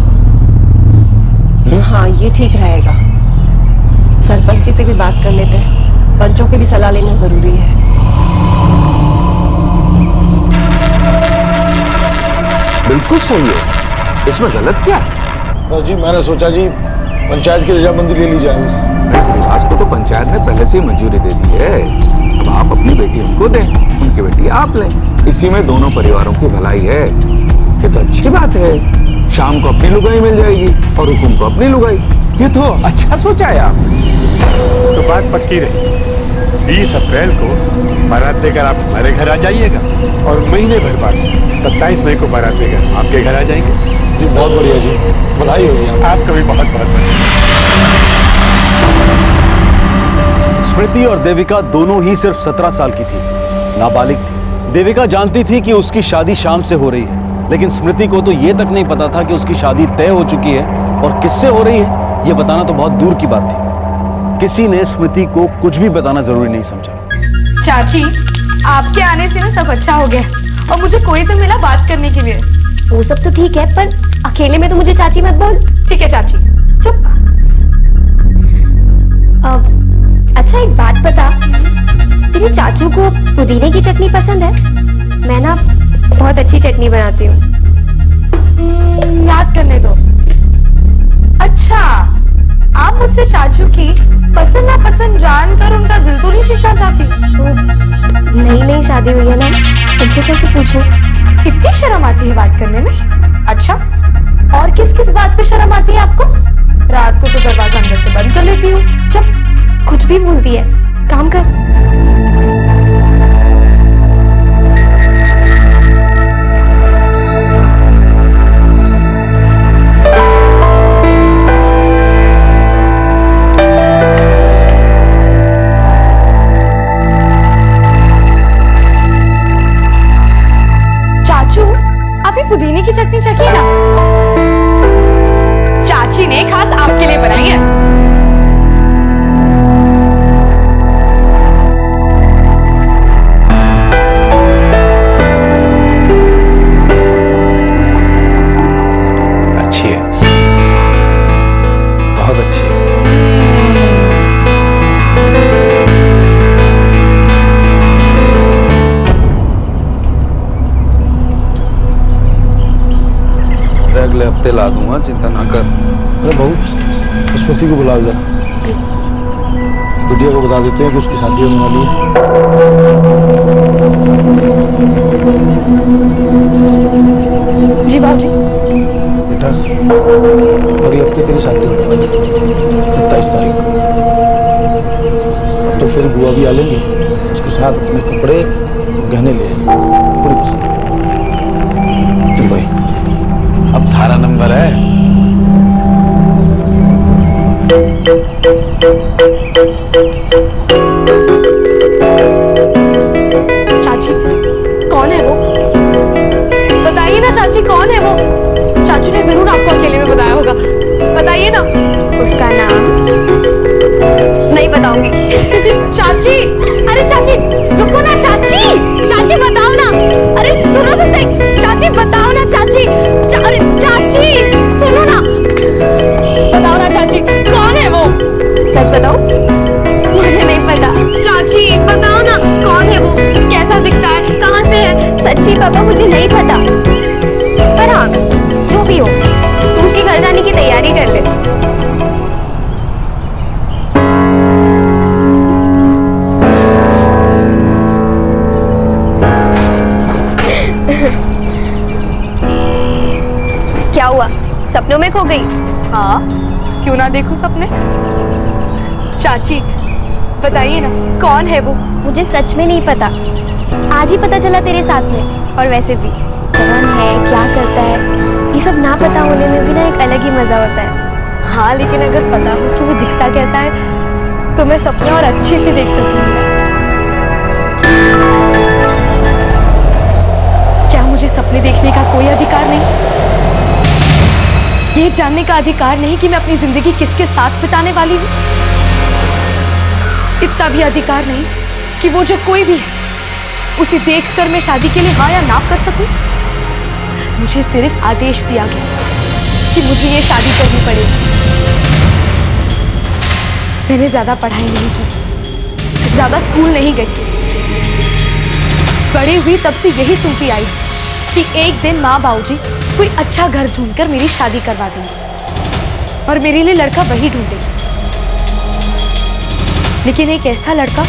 हाँ, ये ठीक रहेगा। सरपंच जी से भी बात कर लेते हैं, पंचों की भी सलाह लेना जरूरी है। बिल्कुल सही है, इसमें गलत क्या है? बस जी, मैंने सोचा जी पंचायत की रजामंदी ले ली जाए। इस रिवाज को तो पंचायत ने पहले से ही मंजूरी दे दी है। अब आप अपनी बेटी उनको दें, उनकी बेटी आप लें। इसी में दोनों परिवारों की भलाई है। ये तो अच्छी बात है। शाम को अपनी लुगाई मिल जाएगी और हुकुम को अपनी लुगाई। ये तो अच्छा सोचा है आप। तो बात पक्की रही, 20 अप्रैल को बारात लेकर आप हमारे घर आ जाइएगा और महीने भर बाद 27 मई को बारात लेकर आपके घर आ जाएंगे। जी बहुत बढ़िया जी, बधाई होगी आपका भी बहुत बहुत बधाई। स्मृति और देविका दोनों ही सिर्फ 17 साल की थी, नाबालिग थी। देविका जानती थी कि उसकी शादी शाम से हो रही है, लेकिन स्मृति को तो ये तक नहीं पता था कि उसकी शादी तय हो चुकी है और किससे हो रही है ये बताना तो बहुत दूर की बात थी। किसी ने स्मृति को कुछ भी बताना जरूरी नहीं समझा। चाची, आपके आने से ना सब अच्छा हो गया और मुझे कोई तो मिला बात करने के लिए। वो सब तो ठीक है, पर अकेले में तो मुझे चाची मत बोल। ठीक है चाची, चुप। अच्छा एक बात बता, तेरे चाचू को पुदीने की चटनी पसंद है? मैं ना बहुत अच्छी चटनी बनाती हूँ। याद करने दो। अच्छा, आप मुझसे चाचू की पसंद ना पसंद जानकर उनका दिल तो नहीं जीतना चाहती? नई नई शादी हुई है ना, तुमसे कैसे पूछूं? इतनी शर्म आती है बात करने में? अच्छा, और किस किस बात पे शर्म आती है आपको? रात को तो दरवाजा अंदर से बंद कर लेती हूँ। चुप, कुछ भी बोलती है, काम कर। चाचू, आप ये पुदीने की चटनी चखिए ना, चाची ने खास आपके लिए बनाई है। अच्छी है, बहुत अच्छी है। अगले हफ्ते ला दूंगा, चिंता ना कर। अरे बहू, स्मृति को बुला जरा। बिटिया को बता देते हैं कि उसकी शादी होने वाली है। जी बाबूजी। बेटा, अगले हफ्ते तेरी शादी होने वाली है, 27 तारीख को। अब तो फिर बुआ भी आ लेंगी, उसके साथ अपने कपड़े गहने ले आएंगे, पूरी पसंद। बताइए ना। उसका नाम नहीं बताऊंगी। चाची, अरे चाची रुको ना, चाची चाची बताओ ना, अरे सुनो तो सही, चाची बताओ ना चाची, अरे चाची सुनो ना, बताओ ना चाची कौन है वो? सच बताओ, मुझे नहीं पता। चाची बताओ ना कौन है वो, कैसा दिखता है, कहाँ से है? सच्ची पापा मुझे नहीं पता, पर हाँ जो भी हो तू उसके घर जाने की तैयारी कर ले। क्या हुआ, सपनों में खो गई? हाँ, क्यों ना देखूं सपने। चाची बताइए ना कौन है वो? मुझे सच में नहीं पता, आज ही पता चला तेरे साथ में। और वैसे भी कौन है, क्या करता है, ये सब ना पता होने में भी ना एक अलग ही मजा होता है। हाँ लेकिन अगर पता हो कि वो दिखता कैसा है तो मैं सपने और अच्छे से देख सकूंगी। क्या मुझे सपने देखने का कोई अधिकार नहीं? ये जानने का अधिकार नहीं कि मैं अपनी जिंदगी किसके साथ बिताने वाली हूँ? इतना भी अधिकार नहीं कि वो जो कोई भी है उसे देखकर मैं शादी के लिए हाँ या ना कर सकूं? मुझे सिर्फ आदेश दिया गया कि मुझे ये शादी करनी पड़ेगी। मैंने ज्यादा पढ़ाई नहीं की, ज्यादा स्कूल नहीं गई, बड़ी हुई तब से यही सुनती आई कि एक दिन माँ बाबूजी कोई अच्छा घर ढूंढकर मेरी शादी करवा देंगे और मेरे लिए लड़का वही ढूंढेंगे। लेकिन एक ऐसा लड़का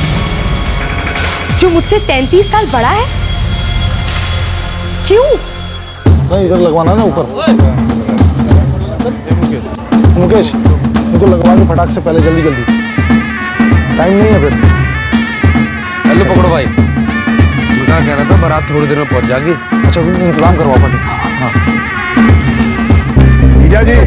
जो मुझसे 33 साल बड़ा है, क्यों? नहीं इधर लगवाना ना ऊपर। मुकेश इनको लगवा के फटाक से, पहले जल्दी जल्दी, टाइम नहीं है फिर। हेलो पकड़ो भाई, क्या कह रहा था, बारात थोड़ी देर में पहुंच जाएगी। अच्छा तुम इंतजाम करवाओ फटाक। हाँ जीजा जी।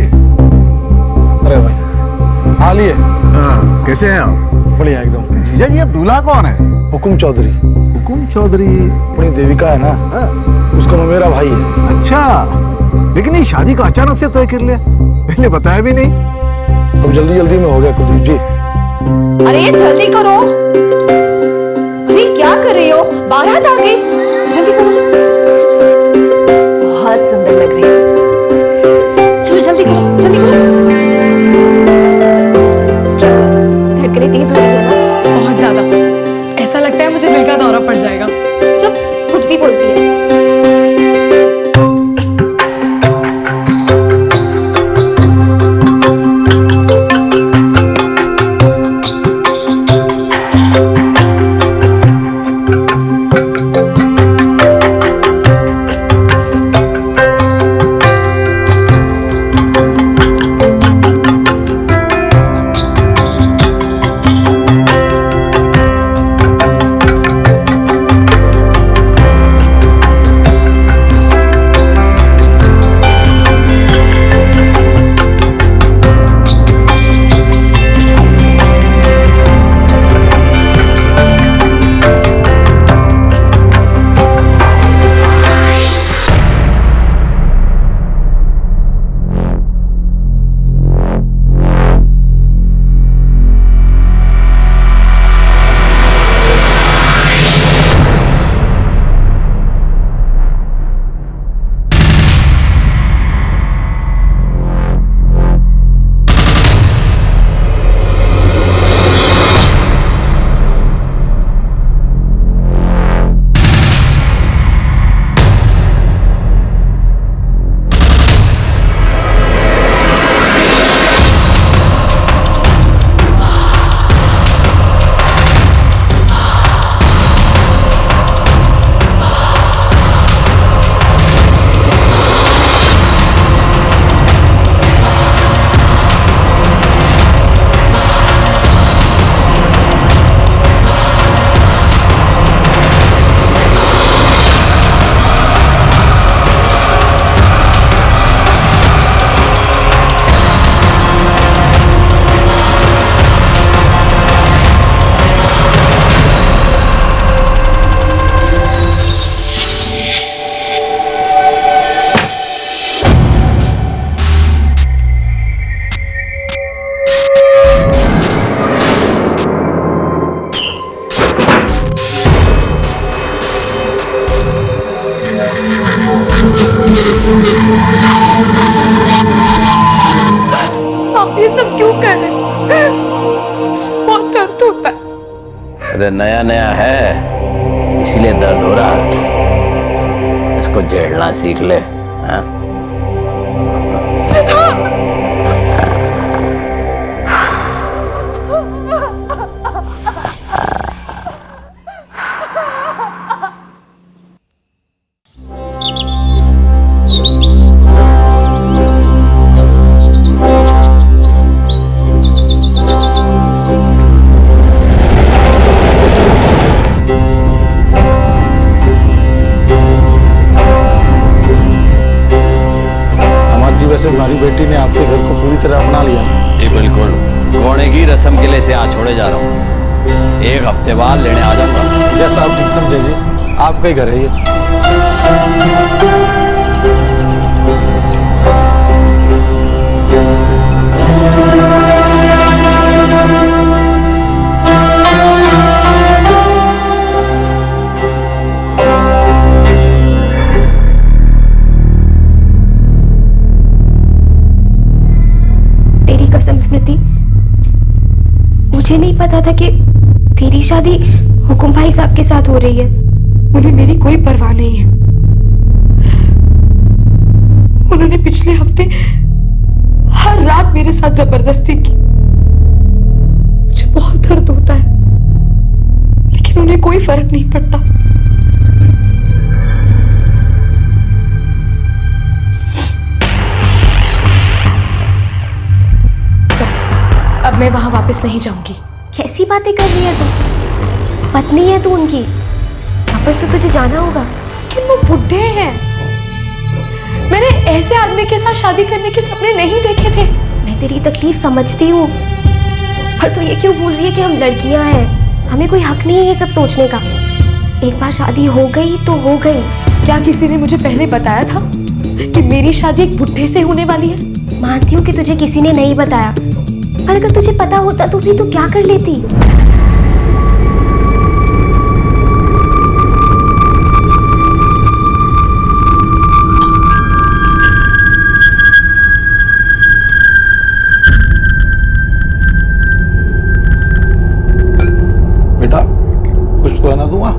अरे भाई आ लिए। हाँ कैसे हैं आप? बढ़िया एकदम। जीजा जी, ये दूल्हा कौन है? हुकुम चौधरी। हुकुम चौधरी अपनी देविका है ना, उसका मेरा भाई है। अच्छा, लेकिन ये शादी का अचानक से तय कर लिया, पहले बताया भी नहीं। अब जल्दी जल्दी में हो गया कुलदीप जी। अरे जल्दी करो, अरे क्या कर रही हो, बारात आ गई, जल्दी करो। बहुत सुंदर लग रही है, चलो जल्दी करो जल्दी करो। धड़कने तेज हो रही है ना? बहुत ज्यादा, ऐसा लगता है मुझे दिल का दौरा पड़ जाएगा। चुप, कुछ भी बोलती है। आप ये सब क्यों कर रहे हैं? मुझे बहुत दर्द होता है। अरे नया नया है इसीलिए दर्द हो रहा है, इसको झेलना सीख ले। हाँ? तुम्हारी बेटी ने आपके घर को पूरी तरह अपना लिया। जी बिल्कुल, घोड़े की रस्म के लिए से यहाँ छोड़े जा रहा हूँ, एक हफ्ते बाद लेने आ जाऊंगा। जैसा आप ठीक समझे जी, आपका ही घर है ये। स्मृति, मुझे नहीं पता था कि तेरी शादी हुकुम भाई साहब के साथ हो रही है। उन्हें मेरी कोई परवाह नहीं है। उन्होंने पिछले हफ्ते हर रात मेरे साथ जबरदस्ती की। मुझे बहुत दर्द होता है, लेकिन उन्हें कोई फर्क नहीं पड़ता। अब मैं वहां वापस नहीं जाऊंगी। कैसी बातें कर रही है तू? पत्नी है तू उनकी, वापस तो तुझे जाना होगा। लेकिन वो बुढ़े हैं। मैंने ऐसे आदमी के साथ शादी करने के सपने नहीं देखे थे। मैं तेरी तकलीफ समझती हूँ, पर तू ये क्यों बोल रही है कि हम लड़कियां हैं? हमें कोई हक नहीं है ये सब सोचने का। एक बार शादी हो गई तो हो गई। क्या किसी ने मुझे पहले बताया था कि मेरी शादी एक बुढ़े से होने वाली है? मानती हूँ कि तुझे किसी ने नहीं बताया, पर अगर तुझे पता होता तो भी तू क्या कर लेती? बेटा कुछ तो है ना दूंगा।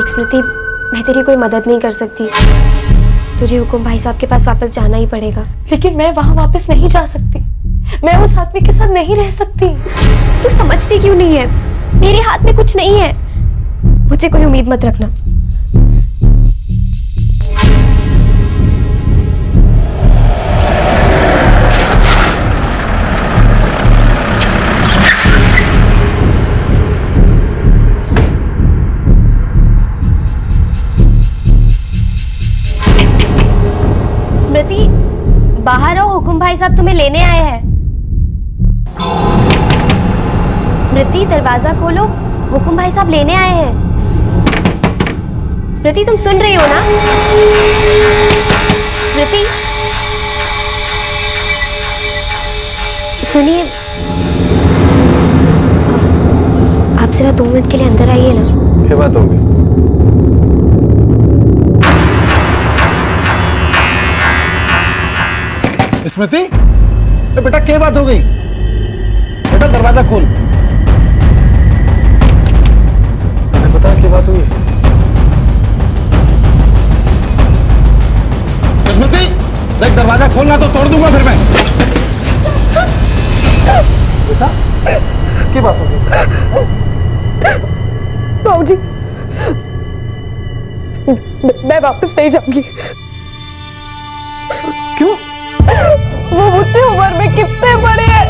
स्मृति, मैं तेरी कोई मदद नहीं कर सकती। तुझे हुकुम भाई साहब के पास वापस जाना ही पड़ेगा। लेकिन मैं वहां वापस नहीं जा सकती। मैं उस आदमी के साथ नहीं रह सकती। तू समझती क्यों नहीं है? मेरे हाथ में कुछ नहीं है। मुझसे कोई उम्मीद मत रखना। बाहर आओ, हुकुम भाई साहब तुम्हें लेने आए हैं। स्मृति, दरवाजा खोलो, हुकुम भाई साहब लेने आए हैं। स्मृति, तुम सुन रही हो ना? स्मृति, सुनिए। आप जरा 2 मिनट के लिए अंदर आइए ना। क्या बात होगी? स्मृति, बेटा क्या बात हो गई? बेटा दरवाजा खोल। तुम्हें पता है क्या बात हुई? स्मृति, देख दरवाजा खोलना तो तोड़ दूंगा फिर मैं। बेटा क्या बात हो गई? बाबूजी, मैं वापस नहीं जाऊंगी। क्यों? वो मुझसे उम्र में कितने बड़े हैं।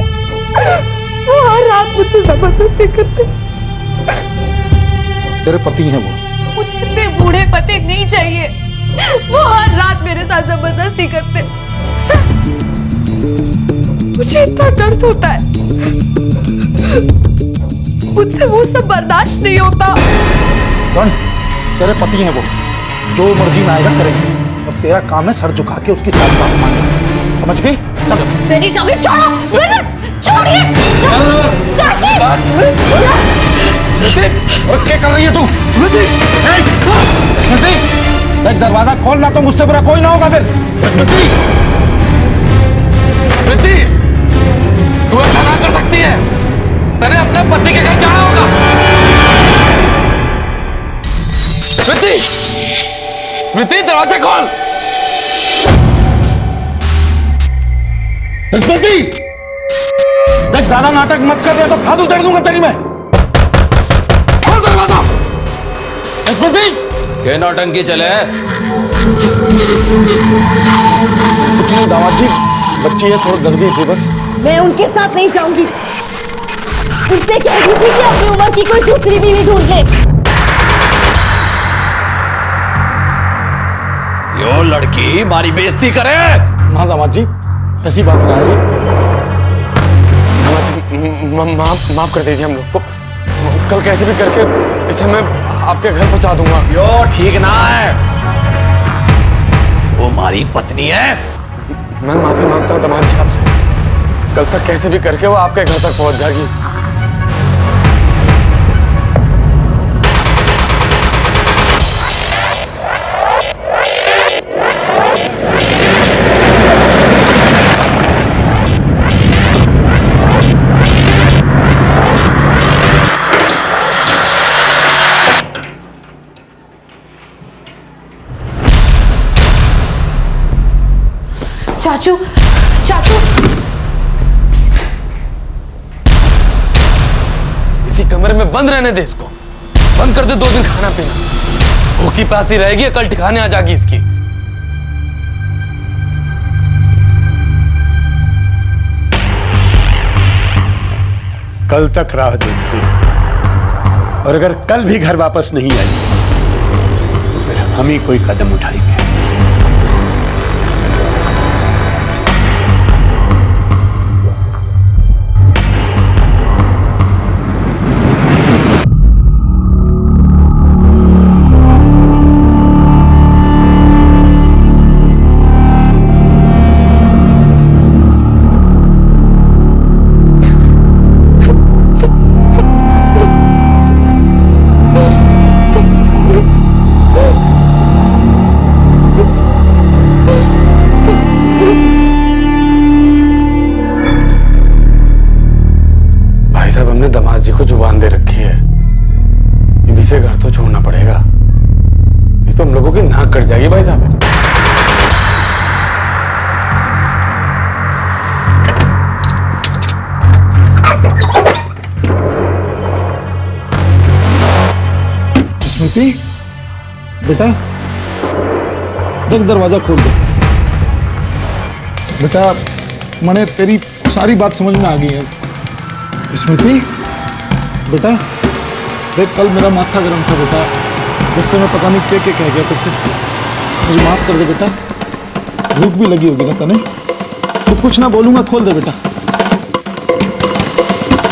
वो हर रात मुझसे जबरदस्ती करते। तेरे पति हैं वो। मुझे इतने बूढ़े पति नहीं चाहिए। वो हर रात मेरे साथ जबरदस्ती करते। मुझे इतना दर्द होता है, मुझसे वो सब बर्दाश्त नहीं होता। कौन? तेरे पति हैं वो। जो मर्जी में आएगा करेंगे। अब तेरा काम है सर झुका के उसकी साथ बात मानना, समझ गई? चल। मेरी जगह छोड़ो, छोड़िए। चाची। क्या कर रही है तू? स्मृति, स्मृति, देख दरवाजा खोलना तो मुझसे बुरा कोई ना होगा फिर। स्मृति, स्मृति, तू ऐसा ना कर सकती है। तेरे अपने पति के घर जाना होगा। स्मृति, स्मृति, दरवाजा खोल। स्मृति, देख ज्यादा नाटक मत कर रहे तो खाद उतर दूंगा तेरी मैं। खोल दरवाजा। स्मृति, क्या नौटंकी चले? कुछ नहीं दामाद जी, बच्ची है थोड़ी डर गई थी बस। मैं उनके साथ नहीं जाऊंगी। उनसे कह दीजिए कि अपनी उम्र की कोई दूसरी बीवी ढूंढ ले। यो लड़की हमारी बेइज्जती करे। ना दामाद जी, ऐसी बात ना है जी। दामाद जी, माफ कर दीजिए हम लोग को। कल कैसे भी करके इसे मैं आपके घर पहुंचा दूंगा। यो ठीक ना है, वो हमारी पत्नी है। मैं माफी मांगता हूँ दामाद जी आपसे। कल तक कैसे भी करके वो आपके घर तक पहुंच जाएगी। चाचू, चाचू, इसी कमरे में बंद रहने दे इसको। बंद कर दे 2 दिन खाना पीना। भूखी प्यासी रहेगी, कल ठिकाने आ जाएगी इसकी। कल तक राह देखते हैं। और अगर कल भी घर वापस नहीं आई तो फिर हम ही कोई कदम उठाएंगे। दामाद जी को जुबान दे रखी है, ये भी से घर तो छोड़ना पड़ेगा, नहीं तो हम लोगों की नाक कट जाएगी भाई साहब। स्मृति, बेटा देख दरवाजा खोल दे। बेटा मैंने तेरी सारी बात समझ में आ गई है। स्मृति बेटा देख, कल मेरा माथा गर्म था बेटा, गुस्से में पता नहीं क्या कह गया तुझसे। मुझे माफ कर दे बेटा। भूख भी लगी होगी ना तने, तो कुछ ना बोलूंगा, खोल दे बेटा।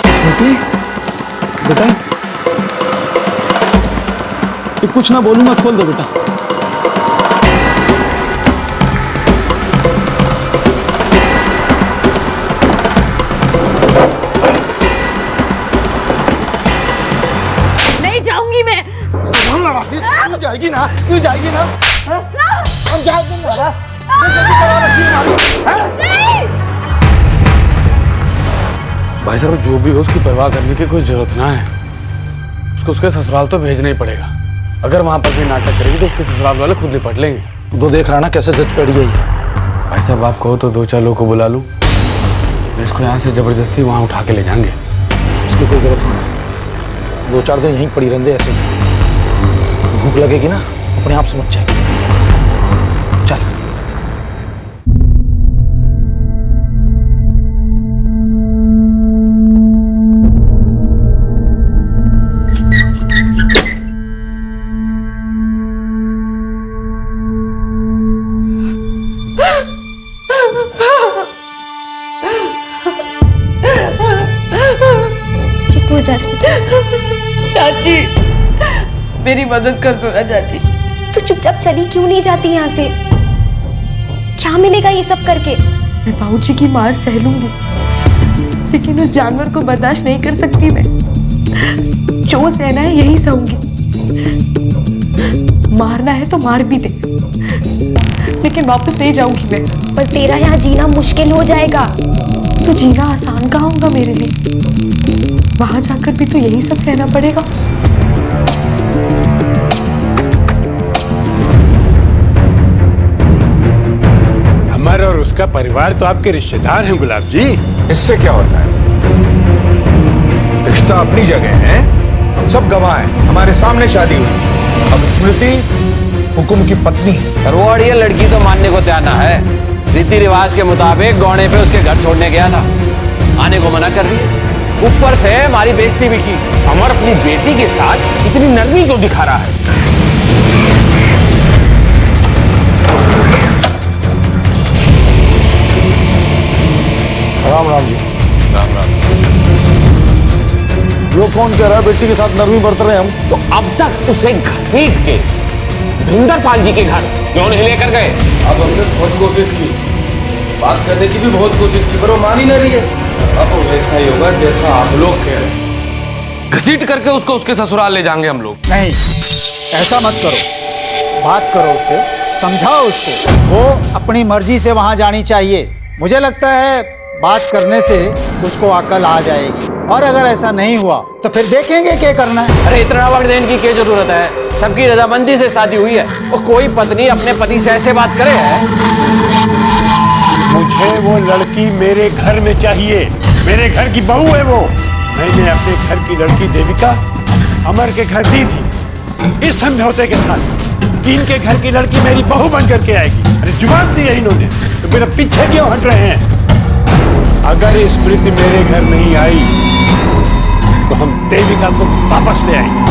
स्मृति बेटा, तो कुछ ना बोलूंगा, खोल दे बेटा। क्यों जाएगी ना, क्यों जाएगी ना, हम जाएंगे ना। भाई साहब जो भी हो उसकी परवाह करने की कोई जरूरत ना है। उसको उसके ससुराल तो भेजना ही पड़ेगा। अगर वहां पर भी नाटक करेगी तो उसके ससुराल वाले खुद निपट लेंगे। तो देख रहा ना कैसे जज पड़ गई। भाई साहब आप कहो तो 2-4 लोगों को बुला लूं, इसको यहाँ से जबरदस्ती वहां उठा के ले जाएंगे। उसकी कोई जरूरत नहीं, 2-4 दिन यहीं पड़ी रहने ऐसे ही। भूख लगेगी ना अपने आप समझ जाएगी। चल चुप हो जा चाची, मेरी मदद कर दो ना चाची। तू चुपचाप चली क्यों नहीं जाती यहाँ से? क्या मिलेगा ये सब करके? मैं बाबूजी की मार सह लूंगी, लेकिन उस जानवर को बर्दाश्त नहीं कर सकती मैं। जो सहना है यही सहूंगी। मारना है तो मार भी दे, लेकिन वापस नहीं जाऊंगी मैं। पर तेरा यहाँ जीना मुश्किल हो जाएगा। तो जीना आसान कहाँ होगा मेरे लिए? वहां जाकर भी तो यही सब सहना पड़ेगा। अमर और उसका परिवार तो आपके रिश्तेदार हैं गुलाब जी। इससे क्या होता है? रिश्ता अपनी जगह है, हम सब गवाह हैं, हमारे सामने शादी हुई। अब स्मृति हुकुम की पत्नी है। पर वो अड़िया लड़की तो मानने को तैयार ना है। रीति रिवाज के मुताबिक गौने पे उसके घर छोड़ने गया था, आने को मना कर रही है। ऊपर से हमारी बेइज्जती भी की। अमर अपनी बेटी के साथ इतनी नरमी क्यों दिखा रहा है? राम राम जी। राम राम। वो कौन कह रहा है बेटी के साथ नरमी बरत रहे हम? तो अब तक उसे घसीट के भिंदर पाल जी के घर क्यों नहीं लेकर गए? अब हमने बहुत कोशिश की, बात करने की भी बहुत कोशिश की, पर वो मान ही ना रही है। अब वैसा ही होगा जैसा आप लोग कह रहे हैं। घसीट करके उसको उसके ससुराल ले जाएंगे हम लोग। नहीं, ऐसा मत करो। बात करो उससे, समझाओ उसको। वो अपनी मर्जी से वहां जानी चाहिए। मुझे लगता है बात करने से उसको अकल आ जाएगी। और अगर ऐसा नहीं हुआ तो फिर देखेंगे क्या करना है। अरे इतना वक्त देने की क्या जरूरत है? सबकी रजामंदी से शादी हुई है। और कोई पत्नी अपने पति से ऐसे बात करे है? मुझे वो लड़की मेरे घर में चाहिए। मेरे घर की बहू है वो। मैंने अपने घर की लड़की देविका अमर के घर दी थी, इस समझौते के साथ कि इनके घर की लड़की मेरी बहू बन करके आएगी। अरे जवाब दिया इन्होंने, तो मेरे पीछे क्यों हट रहे हैं? अगर स्मृति मेरे घर नहीं आई तो हम देविका को वापस ले आएंगे।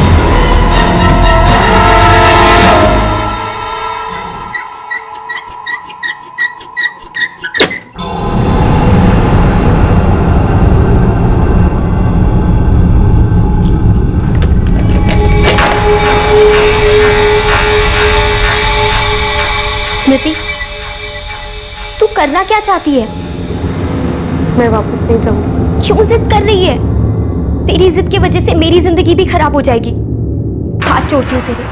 स्मृति, तू करना क्या चाहती है? मैं वापस नहीं जाऊंगी। क्यों जिद कर रही है? तेरी जिद की वजह से मेरी जिंदगी भी खराब हो जाएगी। हाथ जोड़ती हूँ तेरे,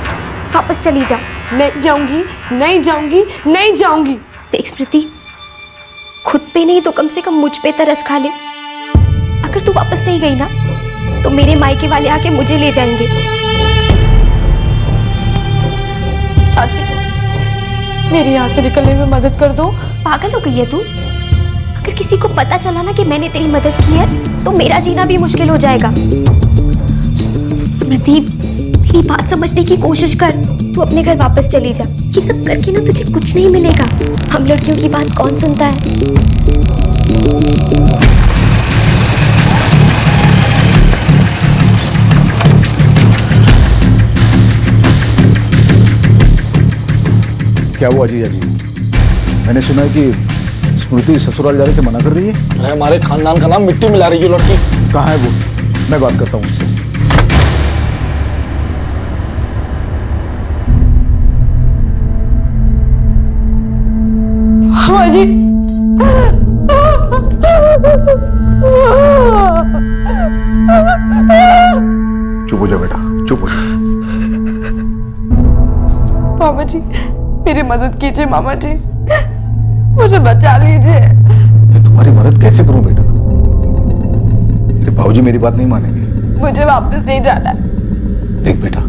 वापस चली जा। नहीं जाऊंगी, नहीं जाऊंगी, नहीं जाऊंगी। देख स्मृति, खुद पे नहीं तो कम से कम मुझ पे तरस खा ले। अगर तू वापस नहीं गई ना तो मेरे मायके वाले आके मुझे ले जाएंगे। चाची, मेरी यहाँ से निकलने में मदद कर दो। पागल हो गई है तू? अगर किसी को पता चला ना कि मैंने तेरी मदद की है तो मेरा जीना भी मुश्किल हो जाएगा। स्मृति, मेरी बात समझने की कोशिश कर। तू अपने घर वापस चली जा। ये सब करके ना तुझे कुछ नहीं मिलेगा। हम लड़कियों की बात कौन सुनता है? क्या हुआ जीजा जी? मैंने सुना है कि स्मृति ससुराल जाने से मना कर रही है। अरे हमारे खानदान का नाम मिट्टी मिला रही है लड़की। कहाँ है वो? मैं बात करता हूँ उससे। मामा जी, चुप हो जा बेटा, चुप हो जा। मामा जी, मेरी मदद कीजिए। मामा जी, मुझे बचा लीजिए। मैं तुम्हारी मदद कैसे करूं बेटा? तेरे बाबूजी मेरी बात नहीं मानेंगे। मुझे वापस नहीं जाना है। देख बेटा,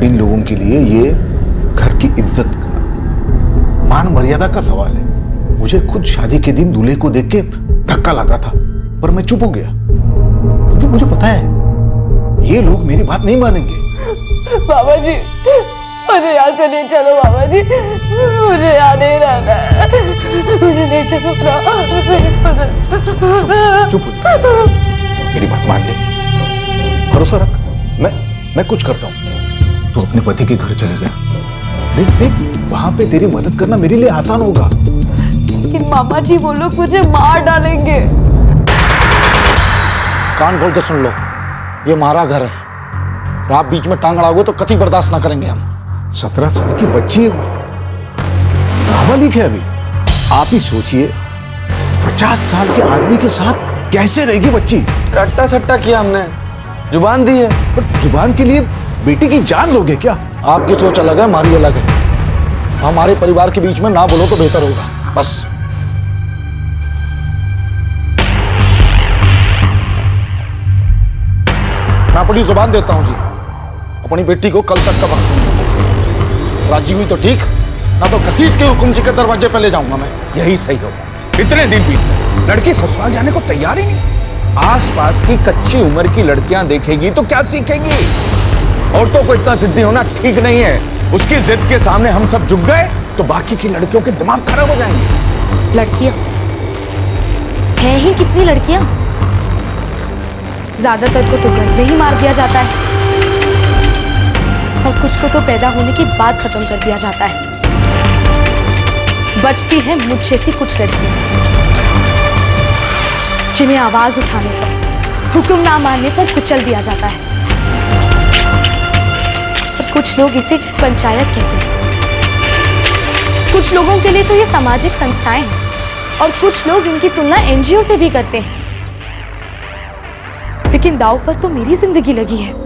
इन लोगों के लिए ये घर की इज्जत का, मान मर्यादा का सवाल है। मुझे खुद शादी के दिन दूल्हे को देख के धक्का लगा था, पर मैं चुप हो गया क्योंकि मुझे पता है ये लोग मेरी बात नहीं मानेंगे। बाबा जी, मुझे यहाँ से नहीं चलो। बाबा जी, मुझे यहाँ नहीं रहना है। मुझे नहीं चलो। चुप हो, मेरी बात मान ले, भरोसा रख। मैं कुछ करता हूँ। तू अपने पति के घर चले जा। देख देख, वहां पे तेरी मदद करना मेरे लिए आसान होगा। लेकिन मामा जी, वो लोग मुझे मार डालेंगे। कान खोल के सुन लो, ये हमारा घर है। और आप बीच में टांग अड़ाओगे तो कतई बर्दाश्त ना करेंगे हम। 17 साल की बच्ची नाबालिग है अभी। आप ही सोचिए 50 साल के आदमी के साथ कैसे रहेगी बच्ची। रट्टा सट्टा किया हमने, जुबान दी है। पर जुबान के लिए बेटी की जान लोगे क्या? आपकी सोच अलग है, हमारी अलग है। हमारे परिवार के बीच में ना बोलो तो बेहतर होगा बस। मैं अपनी जुबान देता हूं जी, अपनी बेटी को कल तक का वक्त। राजी हुई तो ठीक, ना तो घसीट के हुकुम जी के दरवाजे पे ले जाऊंगा मैं। यही सही होगा। इतने दिन बीत गए, लड़की ससुराल जाने को तैयार ही नहीं। आसपास की कच्ची उम्र की लड़कियां देखेगी तो क्या सीखेगी? औरतों को इतना जिद्दी होना ठीक नहीं है। उसकी जिद के सामने हम सब झुक गए तो बाकी की लड़कियों के दिमाग खराब हो जाएंगे। लड़कियां हैं ही कितनी लड़कियां, ज्यादातर को तो घर में ही मार दिया जाता है और कुछ को तो पैदा होने के बाद खत्म कर दिया जाता है। बचती हैं मुझ जैसी कुछ लड़कियां जिन्हें आवाज उठाने पर, हुक्म ना मानने पर कुचल दिया जाता है। और कुछ लोग इसे पंचायत कहते हैं। कुछ लोगों के लिए तो ये सामाजिक संस्थाएं हैं और कुछ लोग इनकी तुलना एनजीओ से भी करते हैं। लेकिन दांव पर तो मेरी जिंदगी लगी है।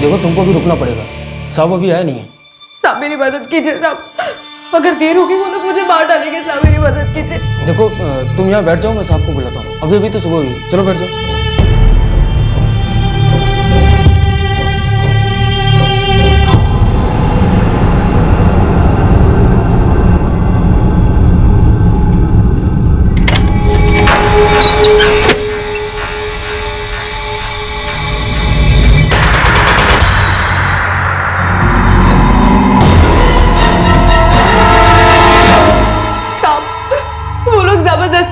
देखो तुमको भी रुकना पड़ेगा, साहब अभी आया नहीं है। साहब मेरी मदद कीजिए साहब, अगर देर होगी वो लोग मुझे मार डालेंगे। साहब मेरी मदद कीजिए। देखो तुम यहाँ बैठ जाओ, मैं साहब को बुलाता हूँ। अभी अभी तो सुबह हुई, चलो बैठ जाओ।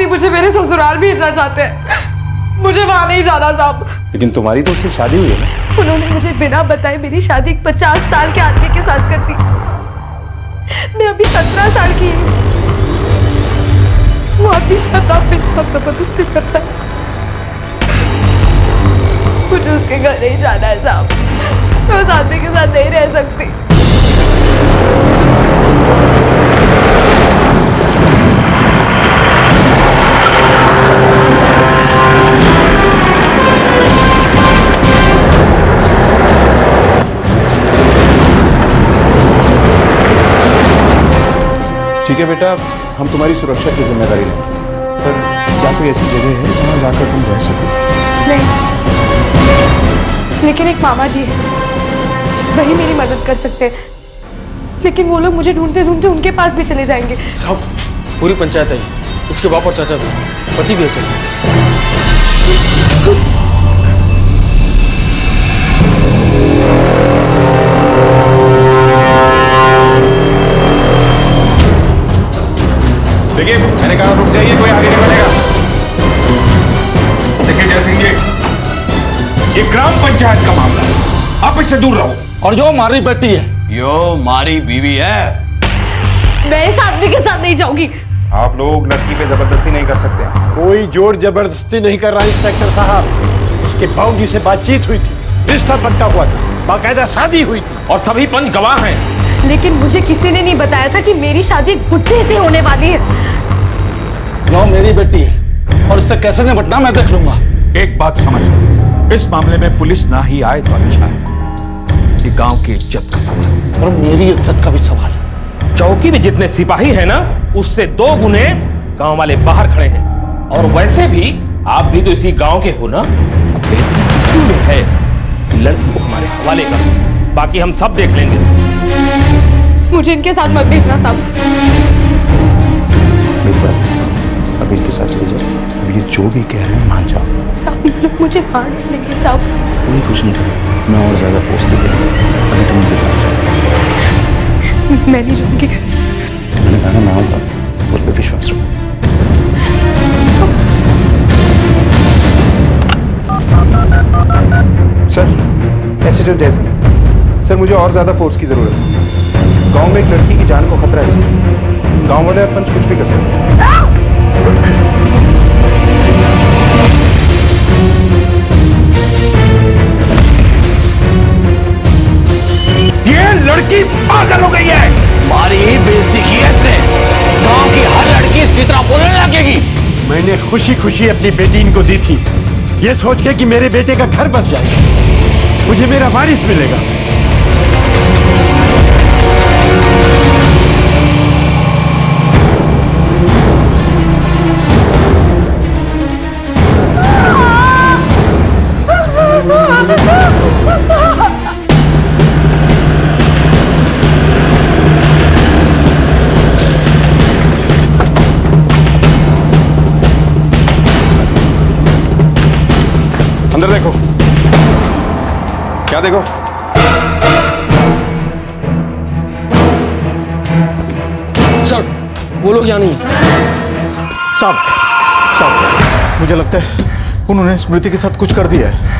मुझे मेरे ससुराल भेजना चाहते हैं। मुझे वहां नहीं जाना साहब। लेकिन तुम्हारी तो उससे शादी हुई है ना? उन्होंने मुझे बिना बताए मेरी शादी 50 साल के आदमी के साथ कर दी। मैं अभी 17 साल की हूँ। वो आदमी मेरे साथ जबरदस्ती करता है। मुझे उसके घर नहीं जाना है साहब। मैं उस आदमी के साथ नहीं रह सकती। ठीक है बेटा, हम तुम्हारी सुरक्षा की जिम्मेदारी लेंगे। पर क्या कोई ऐसी जगह है जहाँ जाकर तुम रह सको? नहीं, लेकिन एक मामा जी है, वही मेरी मदद कर सकते हैं। लेकिन वो लोग मुझे ढूंढते ढूंढते उनके पास भी चले जाएंगे। साहब पूरी पंचायत आई, इसके बाप और चाचा भी, पति भी है सर। देखिए मैंने कहा रुक जाइए, कोई आगे नहीं बढ़ेगा। देखिए जय सिंह जी, ये ग्राम पंचायत का मामला है, आप इससे दूर रहो। और जो हमारी बेटी है, यो मारी बीवी है। मैं इस आदमी के साथ नहीं जाऊंगी। आप लोग लड़की पे जबरदस्ती नहीं कर सकते। कोई जोर जबरदस्ती नहीं कर रहा इंस्पेक्टर साहब। उसके बाबूजी से बातचीत हुई थी, रिश्ता पक्का हुआ था, बाकायदा शादी हुई थी और सभी पंच गवाह हैं। लेकिन मुझे किसी ने नहीं बताया था कि मेरी शादी एक बुड्ढे से होने वाली है। नो मेरी बेटी है और इससे कैसे निपटना मैं देख लूंगा। एक बात समझ लो, इस मामले में पुलिस ना ही आए तो अच्छा है। ये गांव की इज्जत का सवाल है और मेरी इज्जत का भी सवाल है। चौकी में जितने सिपाही हैं ना, उससे 2 गुने गांव वाले बाहर खड़े हैं। और वैसे भी आप भी तो इसी गांव के हो ना। बेहतरी किसी में है कि लड़की को हमारे हवाले कर दो, बाकी हम सब देख लेंगे। मुझे इनके साथ मत भेजना साहब। मेरी बात, अब इनके साथ चले जाओ। अब ये जो भी कह रहे हैं मान जाओ। साहब ये लोग मुझे मार लेंगे साहब। कोई कुछ नहीं करेगा, मैं और ज्यादा फोर्स नहीं करूँगा। अभी तुम इनके साथ जाओ। मैं नहीं जाऊंगी। मैंने कहा मैं आऊँगा, उस पर विश्वास रखो। सर, एसएचओ जैसे सर, मुझे और ज्यादा फोर्स की जरूरत है। गांव में एक लड़की की जान को खतरा है सर। गांव वाले अपन कुछ भी कर सकते हैं। ये लड़की पागल हो गई है। हमारी ही बेइज्जती की है इसने। गांव की हर लड़की इसकी तरह बोलने लगेगी। मैंने खुशी खुशी अपनी बेटी इनको दी थी, ये सोच के कि मेरे बेटे का घर बस जाएगा, मुझे मेरा वारिस मिलेगा। अंदर देखो। क्या देखो? सर वो लोग यहाँ नहीं। साहब मुझे लगता है उन्होंने स्मृति के साथ कुछ कर दिया है।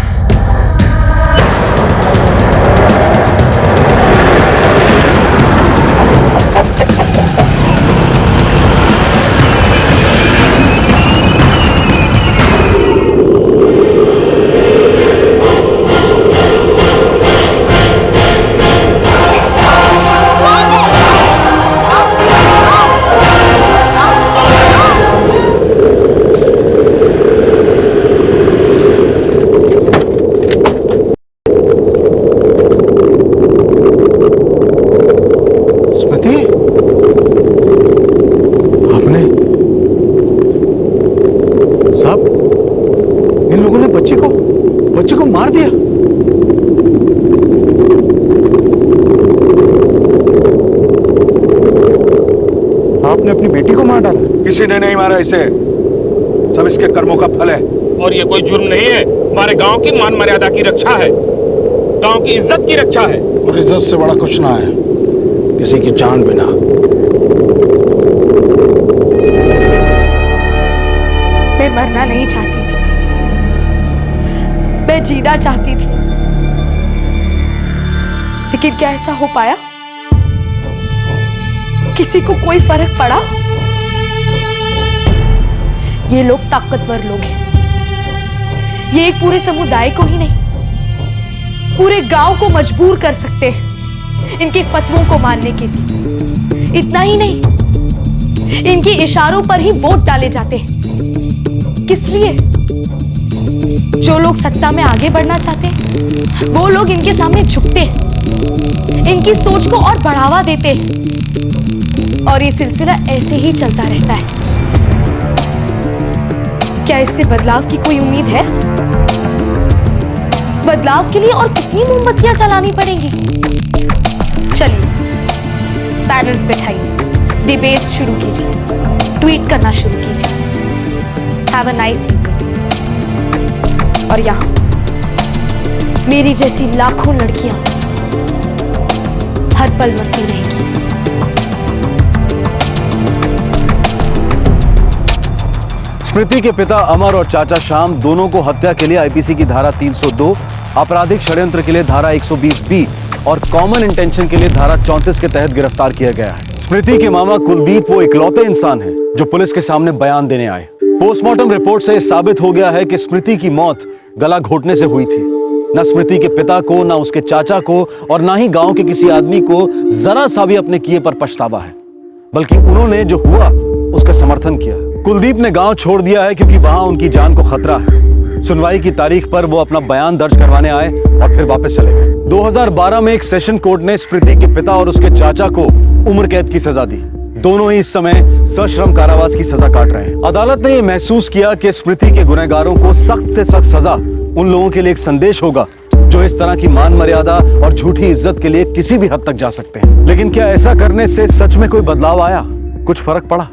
किसी ने नहीं मारा इसे, सब इसके कर्मों का फल है। और ये कोई जुर्म नहीं है, हमारे गांव की मान मर्यादा की रक्षा है, गांव की इज्जत की रक्षा है। और इज्जत से बड़ा कुछ ना है, किसी की जान बिना। मैं मरना नहीं चाहती थी, मैं जीना चाहती थी, लेकिन क्या ऐसा हो पाया? किसी को कोई फर्क पड़ा? ये लोग ताकतवर लोग हैं। ये एक पूरे समुदाय को ही नहीं, पूरे गांव को मजबूर कर सकते हैं इनके फतवों को मानने के लिए। इतना ही नहीं, इनके इशारों पर ही वोट डाले जाते हैं। किस लिए? जो लोग सत्ता में आगे बढ़ना चाहते हैं वो लोग इनके सामने झुकते हैं, इनकी सोच को और बढ़ावा देते हैं, और ये सिलसिला ऐसे ही चलता रहता है। क्या इससे बदलाव की कोई उम्मीद है? बदलाव के लिए और कितनी मोमबत्तियां जलानी पड़ेंगी? चलिए पैनल्स बैठाइए, डिबेट शुरू कीजिए, ट्वीट करना शुरू कीजिए। Have a nice evening. और यहाँ मेरी जैसी लाखों लड़कियां हर पल मरती रहेंगी। स्मृति के पिता अमर और चाचा श्याम दोनों को हत्या के लिए आईपीसी की धारा 302, आपराधिक षड्यंत्र के लिए धारा 120B और कॉमन इंटेंशन के लिए धारा 34 के तहत गिरफ्तार किया गया है। स्मृति के मामा कुलदीप वो इकलौते इंसान हैं जो पुलिस के सामने बयान देने आए। पोस्टमार्टम रिपोर्ट से साबित हो गया है कि स्मृति की मौत गला घोटने से हुई थी। न स्मृति के पिता को, न उसके चाचा को और ना ही गांव के किसी आदमी को जरा सा भी अपने किए पर पछतावा है, बल्कि उन्होंने जो हुआ उसका समर्थन किया। कुलदीप ने गांव छोड़ दिया है क्योंकि वहां उनकी जान को खतरा है। सुनवाई की तारीख पर वो अपना बयान दर्ज करवाने आए और फिर वापस चले गए। 2012 में एक सेशन कोर्ट ने स्मृति के पिता और उसके चाचा को उम्र कैद की सजा दी। दोनों ही इस समय सश्रम कारावास की सजा काट रहे हैं। अदालत ने यह महसूस किया कि स्मृति के गुनहगारों को सख्त से सख्त सजा उन लोगों के लिए एक संदेश होगा जो इस तरह की मान मर्यादा और झूठी इज्जत के लिए किसी भी हद तक जा सकते हैं। लेकिन क्या ऐसा करने से सच में कोई बदलाव आया? कुछ फर्क पड़ा?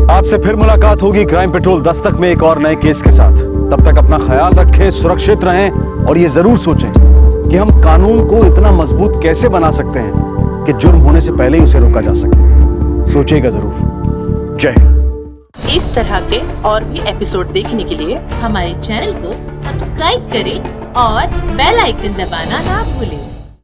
आपसे फिर मुलाकात होगी क्राइम पेट्रोल दस्तक में एक और नए केस के साथ। तब तक अपना ख्याल रखें, सुरक्षित रहें और ये जरूर सोचें कि हम कानून को इतना मजबूत कैसे बना सकते हैं कि जुर्म होने से पहले ही उसे रोका जा सके। सोचिएगा जरूर। जय हिंद। इस तरह के और भी एपिसोड देखने के लिए हमारे चैनल को सब्सक्राइब करें और बेल आइकन दबाना ना भूलें।